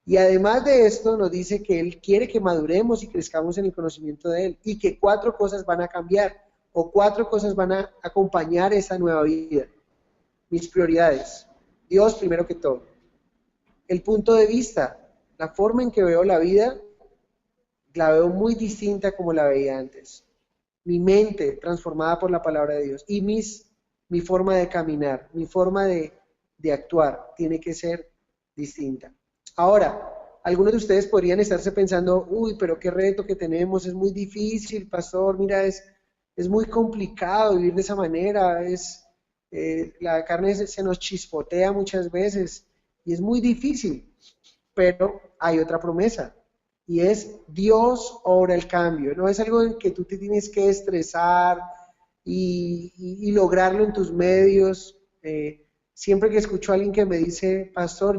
Y además de esto nos dice que Él quiere que maduremos y crezcamos en el conocimiento de Él y que 4 cosas van a cambiar o 4 cosas van a acompañar esa nueva vida. Mis prioridades. Dios primero que todo. El punto de vista, la forma en que veo la vida, la veo muy distinta como la veía antes. Mi mente transformada por la palabra de Dios y mi forma de caminar, mi forma de actuar tiene que ser distinta. Ahora, algunos de ustedes podrían estarse pensando, uy, pero qué reto que tenemos, es muy difícil, pastor, mira, es muy complicado vivir de esa manera, la carne se nos chispotea muchas veces y es muy difícil, pero hay otra promesa y es Dios obra el cambio, no es algo en que tú te tienes que estresar y lograrlo en tus medios. Siempre que escucho a alguien que me dice, pastor,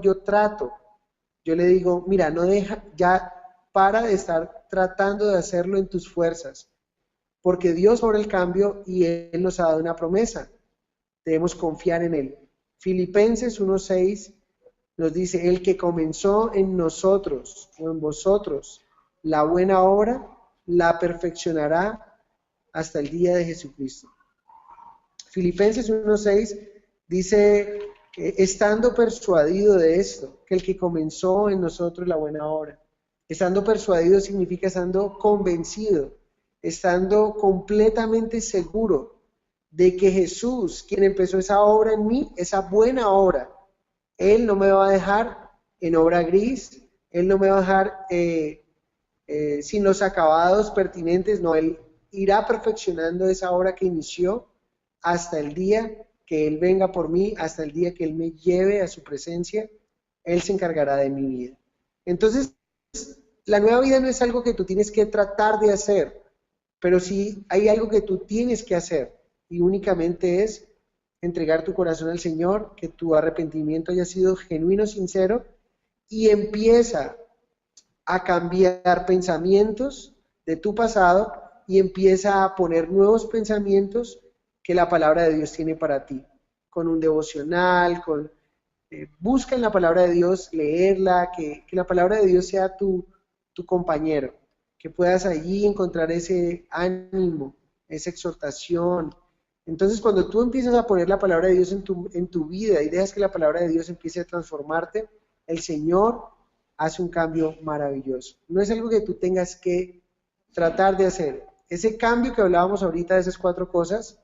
yo le digo, mira, no deja, ya para de estar tratando de hacerlo en tus fuerzas, porque Dios obra el cambio y Él nos ha dado una promesa. Debemos confiar en Él. Filipenses 1:6 nos dice, el que comenzó en nosotros o en vosotros la buena obra, la perfeccionará hasta el día de Jesucristo. Filipenses 1:6 dice, estando persuadido de esto, que el que comenzó en nosotros la buena obra. Estando persuadido significa estando convencido, estando completamente seguro de que Jesús, quien empezó esa obra en mí, esa buena obra, Él no me va a dejar en obra gris, Él no me va a dejar sin los acabados pertinentes, no, Él irá perfeccionando esa obra que inició hasta el día que Él venga por mí, hasta el día que Él me lleve a su presencia, Él se encargará de mi vida. Entonces, la nueva vida no es algo que tú tienes que tratar de hacer, pero sí hay algo que tú tienes que hacer, y únicamente es entregar tu corazón al Señor, que tu arrepentimiento haya sido genuino, sincero, y empieza a cambiar pensamientos de tu pasado y empieza a poner nuevos pensamientos que la palabra de Dios tiene para ti, con un devocional, busca en la palabra de Dios, leerla, que la palabra de Dios sea tu compañero, que puedas allí encontrar ese ánimo, esa exhortación. Entonces, cuando tú empiezas a poner la palabra de Dios en tu vida y dejas que la palabra de Dios empiece a transformarte, el Señor hace un cambio maravilloso. No es algo que tú tengas que tratar de hacer. Ese cambio que hablábamos ahorita de esas 4 cosas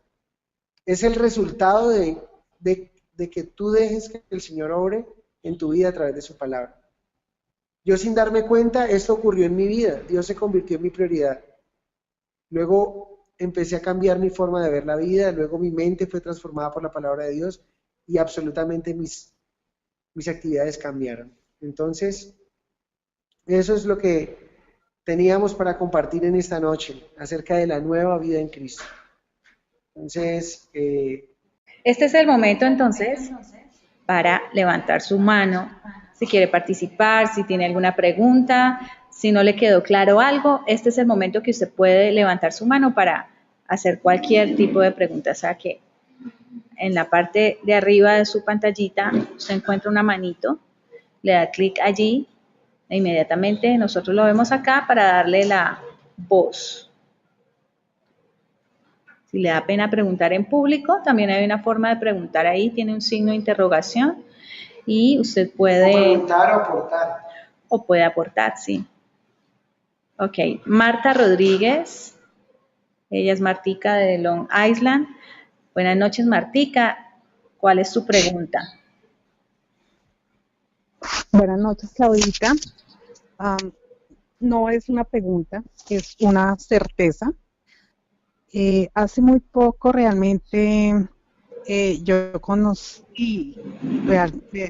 es el resultado de de que tú dejes que el Señor obre en tu vida a través de su palabra. Yo sin darme cuenta, esto ocurrió en mi vida, Dios se convirtió en mi prioridad. Luego empecé a cambiar mi forma de ver la vida, luego mi mente fue transformada por la palabra de Dios y absolutamente mis actividades cambiaron. Entonces, eso es lo que teníamos para compartir en esta noche acerca de la nueva vida en Cristo. Entonces, este es el momento entonces para levantar su mano, si quiere participar, si tiene alguna pregunta, si no le quedó claro algo, este es el momento que usted puede levantar su mano para hacer cualquier tipo de pregunta. O sea que en la parte de arriba de su pantallita usted encuentra una manito, le da clic allí e inmediatamente nosotros lo vemos acá para darle la voz. Si le da pena preguntar en público, también hay una forma de preguntar ahí, tiene un signo de interrogación y usted puede... O preguntar o aportar. O puede aportar, sí. Ok, Marta Rodríguez, ella es Martica de Long Island. Buenas noches, Martica. ¿Cuál es su pregunta? Buenas noches, Claudita. No es una pregunta, es una certeza. Hace muy poco realmente yo conocí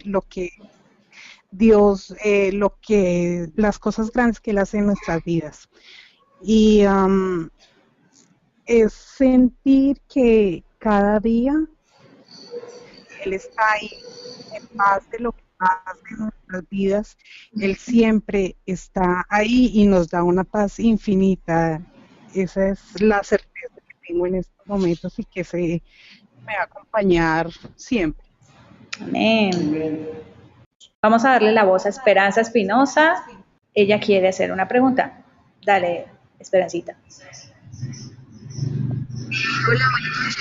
lo que Dios, las cosas grandes que Él hace en nuestras vidas. Y es sentir que cada día Él está ahí en paz de lo que pasa en nuestras vidas. Él siempre está ahí y nos da una paz infinita. Esa es la certeza que tengo en estos momentos y que me va a acompañar siempre. Amén. Vamos a darle la voz a Esperanza Espinosa. Ella quiere hacer una pregunta. Dale, Esperancita. Hola, buenas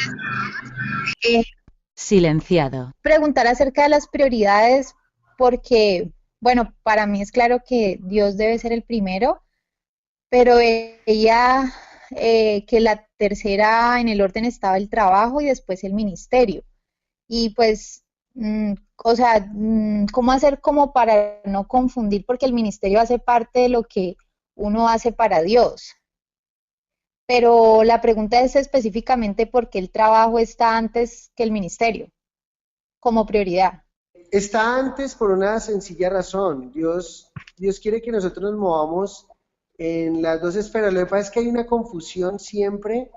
noches. Silenciado. Preguntar acerca de las prioridades porque, bueno, para mí es claro que Dios debe ser el primero, pero ella, que la tercera en el orden estaba el trabajo y después el ministerio. Y pues, ¿cómo hacer como para no confundir? Porque el ministerio hace parte de lo que uno hace para Dios. Pero la pregunta es específicamente por qué el trabajo está antes que el ministerio, como prioridad. Está antes por una sencilla razón. Dios quiere que nosotros nos movamos en las dos esferas. Lo que pasa es que hay una confusión siempre.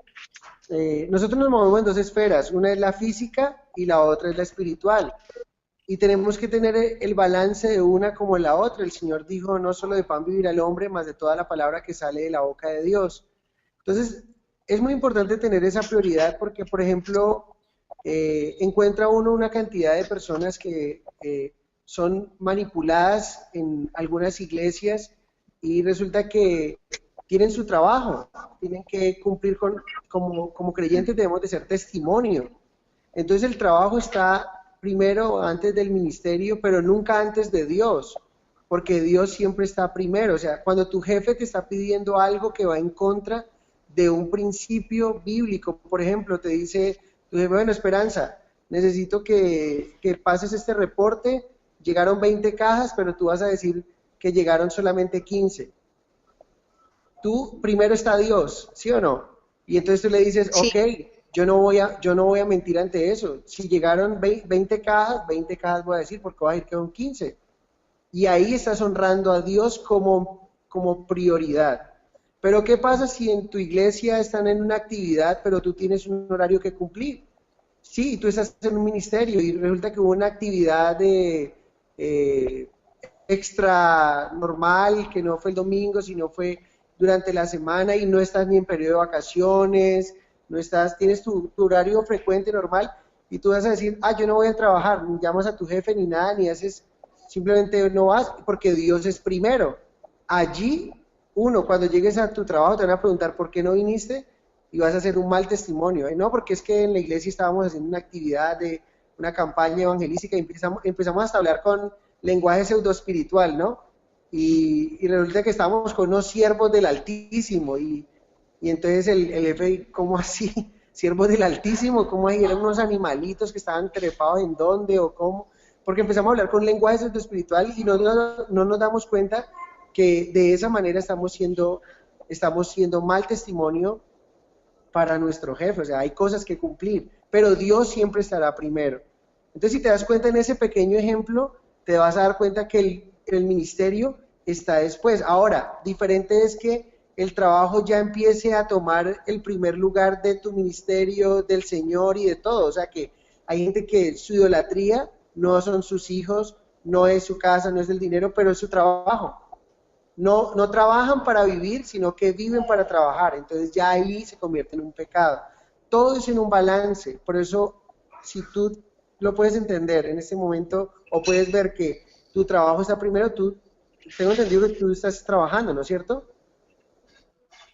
Nosotros nos movemos en dos esferas. Una es la física y la otra es la espiritual. Y tenemos que tener el balance de una como la otra. El Señor dijo, no solo de pan vivirá el hombre, más de toda la palabra que sale de la boca de Dios. Entonces, es muy importante tener esa prioridad porque, por ejemplo, encuentra uno una cantidad de personas que son manipuladas en algunas iglesias y resulta que tienen su trabajo, tienen que cumplir como creyentes debemos de ser testimonio. Entonces el trabajo está primero antes del ministerio, pero nunca antes de Dios, porque Dios siempre está primero. O sea, cuando tu jefe te está pidiendo algo que va en contra de un principio bíblico, por ejemplo, te dice, bueno, Esperanza, necesito que pases este reporte, llegaron 20 cajas, pero tú vas a decir que llegaron solamente 15. Tú, primero está Dios, ¿sí o no? Y entonces tú le dices, sí. Ok, yo no voy a mentir ante eso. Si llegaron 20 cajas voy a decir, porque va a decir que son 15. Y ahí estás honrando a Dios como prioridad. Pero ¿qué pasa si en tu iglesia están en una actividad, pero tú tienes un horario que cumplir? Sí, tú estás en un ministerio y resulta que hubo una actividad extra normal, que no fue el domingo, sino fue durante la semana y no estás ni en periodo de vacaciones, tienes tu horario frecuente, normal, y tú vas a decir, yo no voy a trabajar, ni llamas a tu jefe ni nada, ni haces, simplemente no vas, porque Dios es primero. Allí, cuando llegues a tu trabajo te van a preguntar por qué no viniste y vas a hacer un mal testimonio. No, porque es que en la iglesia estábamos haciendo una actividad de una campaña evangelística y empezamos hasta a hablar con lenguaje pseudoespiritual, ¿no? Y resulta que estábamos con unos siervos del Altísimo y entonces el jefe, ¿cómo así? siervos del Altísimo, ¿cómo ahí eran unos animalitos que estaban trepados en dónde o cómo? Porque empezamos a hablar con lenguaje espiritual y no nos damos cuenta que de esa manera estamos siendo mal testimonio para nuestro jefe. O sea, hay cosas que cumplir, pero Dios siempre estará primero. Entonces, si te das cuenta en ese pequeño ejemplo, te vas a dar cuenta que el ministerio está después. Ahora, diferente es que el trabajo ya empiece a tomar el primer lugar de tu ministerio, del Señor y de todo. O sea, que hay gente que su idolatría no son sus hijos, no es su casa, no es el dinero, pero es su trabajo. No trabajan para vivir, sino que viven para trabajar. Entonces ya ahí se convierte en un pecado. Todo es en un balance. Por eso, si tú lo puedes entender en este momento, o puedes ver que tu trabajo está primero, tengo entendido que tú estás trabajando, ¿no es cierto?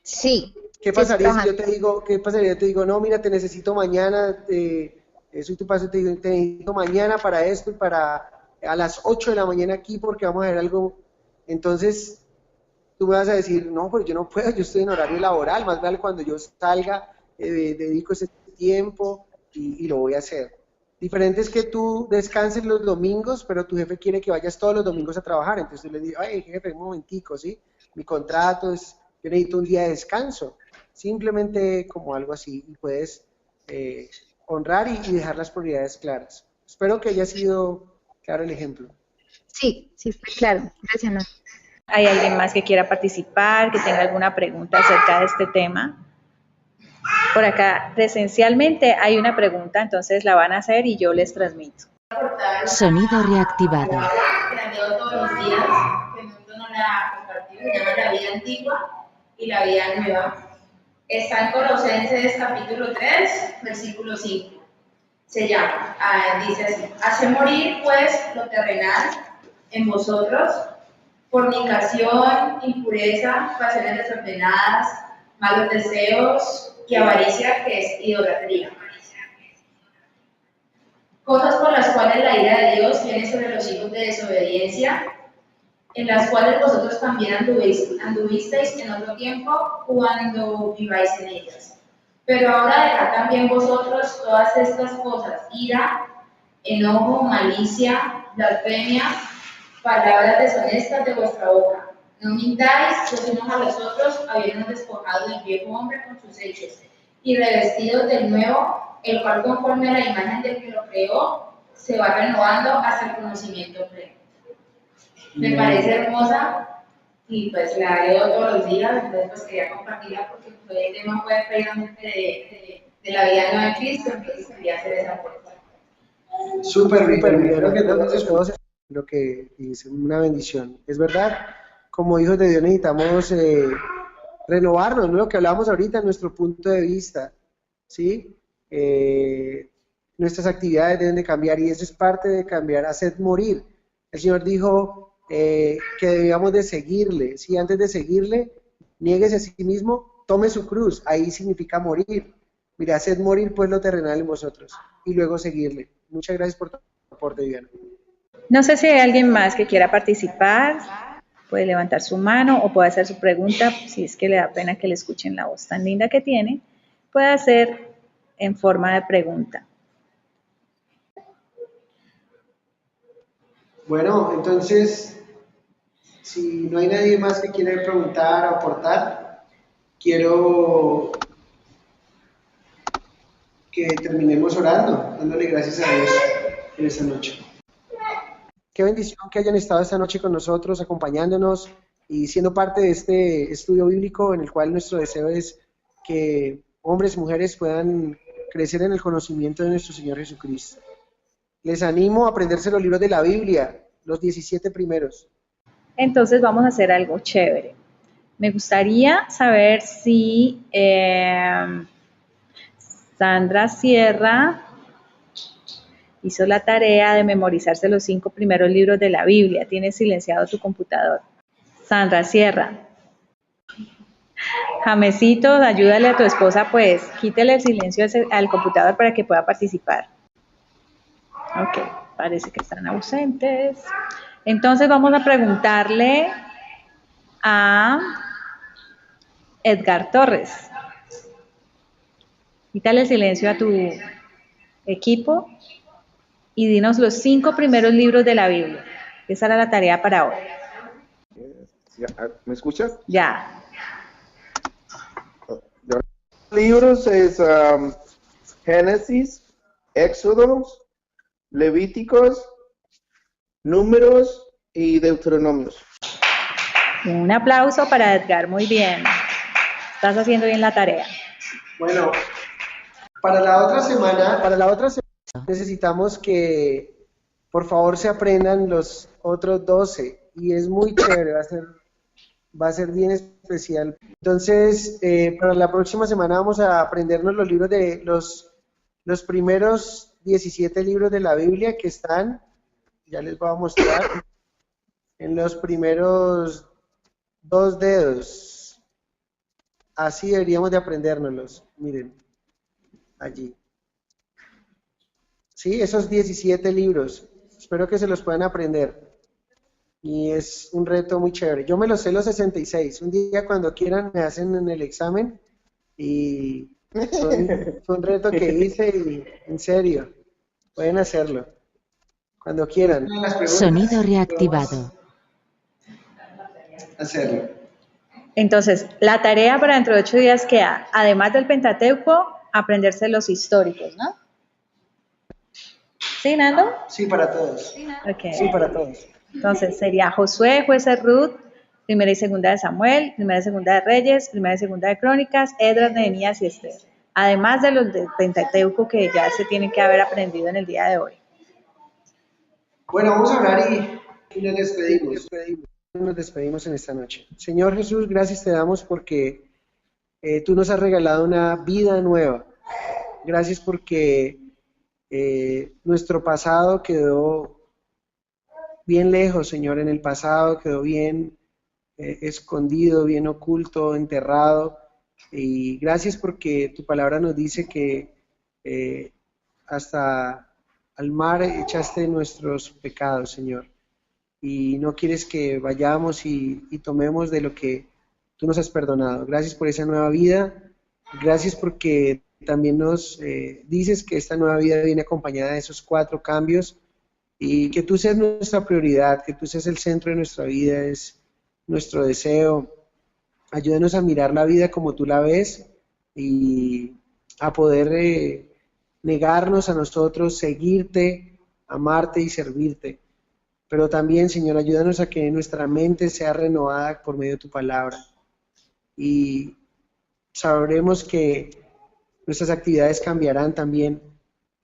Sí. ¿Qué pasaría si yo te digo, no, mira, te necesito mañana, soy tu pastor, te digo, te necesito mañana para esto y para a las 8 de la mañana aquí porque vamos a ver algo? Entonces, tú me vas a decir, no, pero yo no puedo, yo estoy en horario laboral, más vale cuando yo salga, dedico ese tiempo y lo voy a hacer. Diferente es que tú descanses los domingos, pero tu jefe quiere que vayas todos los domingos a trabajar. Entonces tú le dices, ay, jefe, un momentico, ¿sí? Mi contrato es, yo necesito un día de descanso. Simplemente como algo así. Y puedes honrar y dejar las prioridades claras. Espero que haya sido claro el ejemplo. Sí, está claro. Gracias, Noé. ¿Hay alguien más que quiera participar, que tenga alguna pregunta acerca de este tema? Por acá, presencialmente hay una pregunta, entonces la van a hacer y yo les transmito. Sonido reactivado. Que la leo todos los días, que el mundo no la ha compartido, se llama La Vida Antigua y La Vida Nueva. Está en Colosenses capítulo 3, versículo 5. Dice así: hace morir pues lo terrenal en vosotros, fornicación, impureza, pasiones desordenadas, malos deseos y avaricia, que es idolatría. Cosas por las cuales la ira de Dios viene sobre los hijos de desobediencia, en las cuales vosotros también anduvisteis en otro tiempo cuando viváis en ellas. Pero ahora dejad también vosotros todas estas cosas: ira, enojo, malicia, blasfemia, palabras deshonestas de vuestra boca. No mintáis los unos a los otros, habiéndonos despojado del viejo hombre con sus hechos, y revestidos del nuevo, el cual conforme a la imagen del que lo creó, se va renovando hasta el conocimiento pleno. Me parece hermosa y pues la leo todos los días, entonces pues quería compartirla porque el tema fue precisamente de la vida nueva de Cristo, entonces quería hacer esa aportación. Súper, creo que todos lo que es una bendición. Es verdad, como hijos de Dios necesitamos renovarnos, ¿no? Lo que hablábamos ahorita, nuestro punto de vista, ¿sí? Nuestras actividades deben de cambiar y eso es parte de cambiar, hacer morir. El Señor dijo que debíamos de seguirle, ¿sí? Antes de seguirle, niéguese a sí mismo, tome su cruz, ahí significa morir. Mira, haced morir pues lo terrenal en vosotros y luego seguirle. Muchas gracias por tu aporte, Viviana. No sé si hay alguien más que quiera participar, puede levantar su mano o puede hacer su pregunta, si es que le da pena que le escuchen la voz tan linda que tiene, puede hacer en forma de pregunta. Bueno, entonces, si no hay nadie más que quiera preguntar o aportar, quiero que terminemos orando, dándole gracias a Dios en esta noche. Qué bendición que hayan estado esta noche con nosotros, acompañándonos y siendo parte de este estudio bíblico en el cual nuestro deseo es que hombres y mujeres puedan crecer en el conocimiento de nuestro Señor Jesucristo. Les animo a aprenderse los libros de la Biblia, los 17 primeros. Entonces vamos a hacer algo chévere. Me gustaría saber si Sandra Sierra hizo la tarea de memorizarse los 5 primeros libros de la Biblia. Tienes silenciado tu computador. Sandra Sierra. Jamesito, ayúdale a tu esposa, pues, quítale el silencio al computador para que pueda participar. Ok, parece que están ausentes. Entonces vamos a preguntarle a Edgar Torres. Quítale el silencio a tu equipo y dinos los 5 primeros libros de la Biblia. Esa era la tarea para hoy. ¿Me escuchas? Ya. Los libros es Génesis, Éxodo, Levíticos, Números y Deuteronomios. Un aplauso para Edgar, muy bien. Estás haciendo bien la tarea. Bueno, para la otra semana necesitamos que por favor se aprendan los otros 12 y es muy chévere, va a ser bien especial. Entonces, para la próxima semana vamos a aprendernos los libros de los primeros 17 libros de la Biblia que están, ya les voy a mostrar, en los primeros 2 dedos. Así deberíamos de aprendérnoslos, miren, allí. Sí, esos 17 libros, espero que se los puedan aprender. Y es un reto muy chévere. Yo me los sé los 66. Un día cuando quieran me hacen en el examen y fue un reto que hice y en serio, pueden hacerlo. Cuando quieran. Sonido reactivado. Hacerlo. Entonces, la tarea para dentro de 8 días queda, además del Pentateuco, aprenderse los históricos, ¿no? ¿Sí, Nando? Sí, para todos. Ok. Sí, para todos. Entonces, sería Josué, Jueces, Ruth, Primera y Segunda de Samuel, Primera y Segunda de Reyes, Primera y Segunda de Crónicas, Esdras, Nehemías y Esther. Además de los del Pentateuco que ya se tienen que haber aprendido en el día de hoy. Bueno, vamos a orar y nos despedimos. Nos despedimos en esta noche. Señor Jesús, gracias te damos porque tú nos has regalado una vida nueva. Gracias porque nuestro pasado quedó bien lejos, Señor, en el pasado quedó bien escondido, bien oculto, enterrado. Y gracias porque tu palabra nos dice que hasta al mar echaste nuestros pecados, Señor. Y no quieres que vayamos y tomemos de lo que tú nos has perdonado. Gracias por esa nueva vida. Gracias porque también nos dices que esta nueva vida viene acompañada de esos 4 cambios y que tú seas nuestra prioridad, que tú seas el centro de nuestra vida, es nuestro deseo. Ayúdanos a mirar la vida como tú la ves y a poder negarnos a nosotros, seguirte, amarte y servirte. Pero también, Señor, ayúdanos a que nuestra mente sea renovada por medio de tu palabra. Y sabremos que nuestras actividades cambiarán también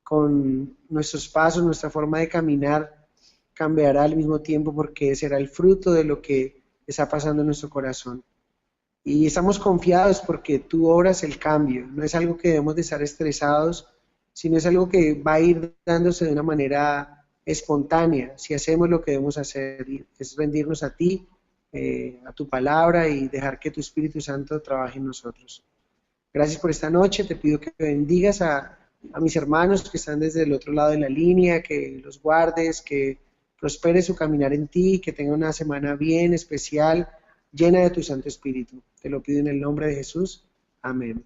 con nuestros pasos, nuestra forma de caminar cambiará al mismo tiempo porque será el fruto de lo que está pasando en nuestro corazón. Y estamos confiados porque tú obras el cambio, no es algo que debemos de estar estresados, sino es algo que va a ir dándose de una manera espontánea, si hacemos lo que debemos hacer, es rendirnos a ti, a tu palabra y dejar que tu Espíritu Santo trabaje en nosotros. Gracias por esta noche, te pido que bendigas a mis hermanos que están desde el otro lado de la línea, que los guardes, que prospere su caminar en ti, que tenga una semana bien especial, llena de tu Santo Espíritu. Te lo pido en el nombre de Jesús. Amén.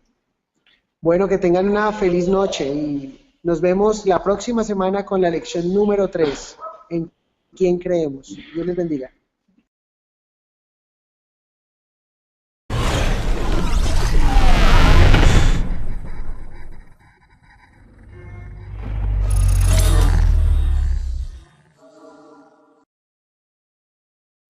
Bueno, que tengan una feliz noche y nos vemos la próxima semana con la lección número 3. ¿En quién creemos? Dios les bendiga.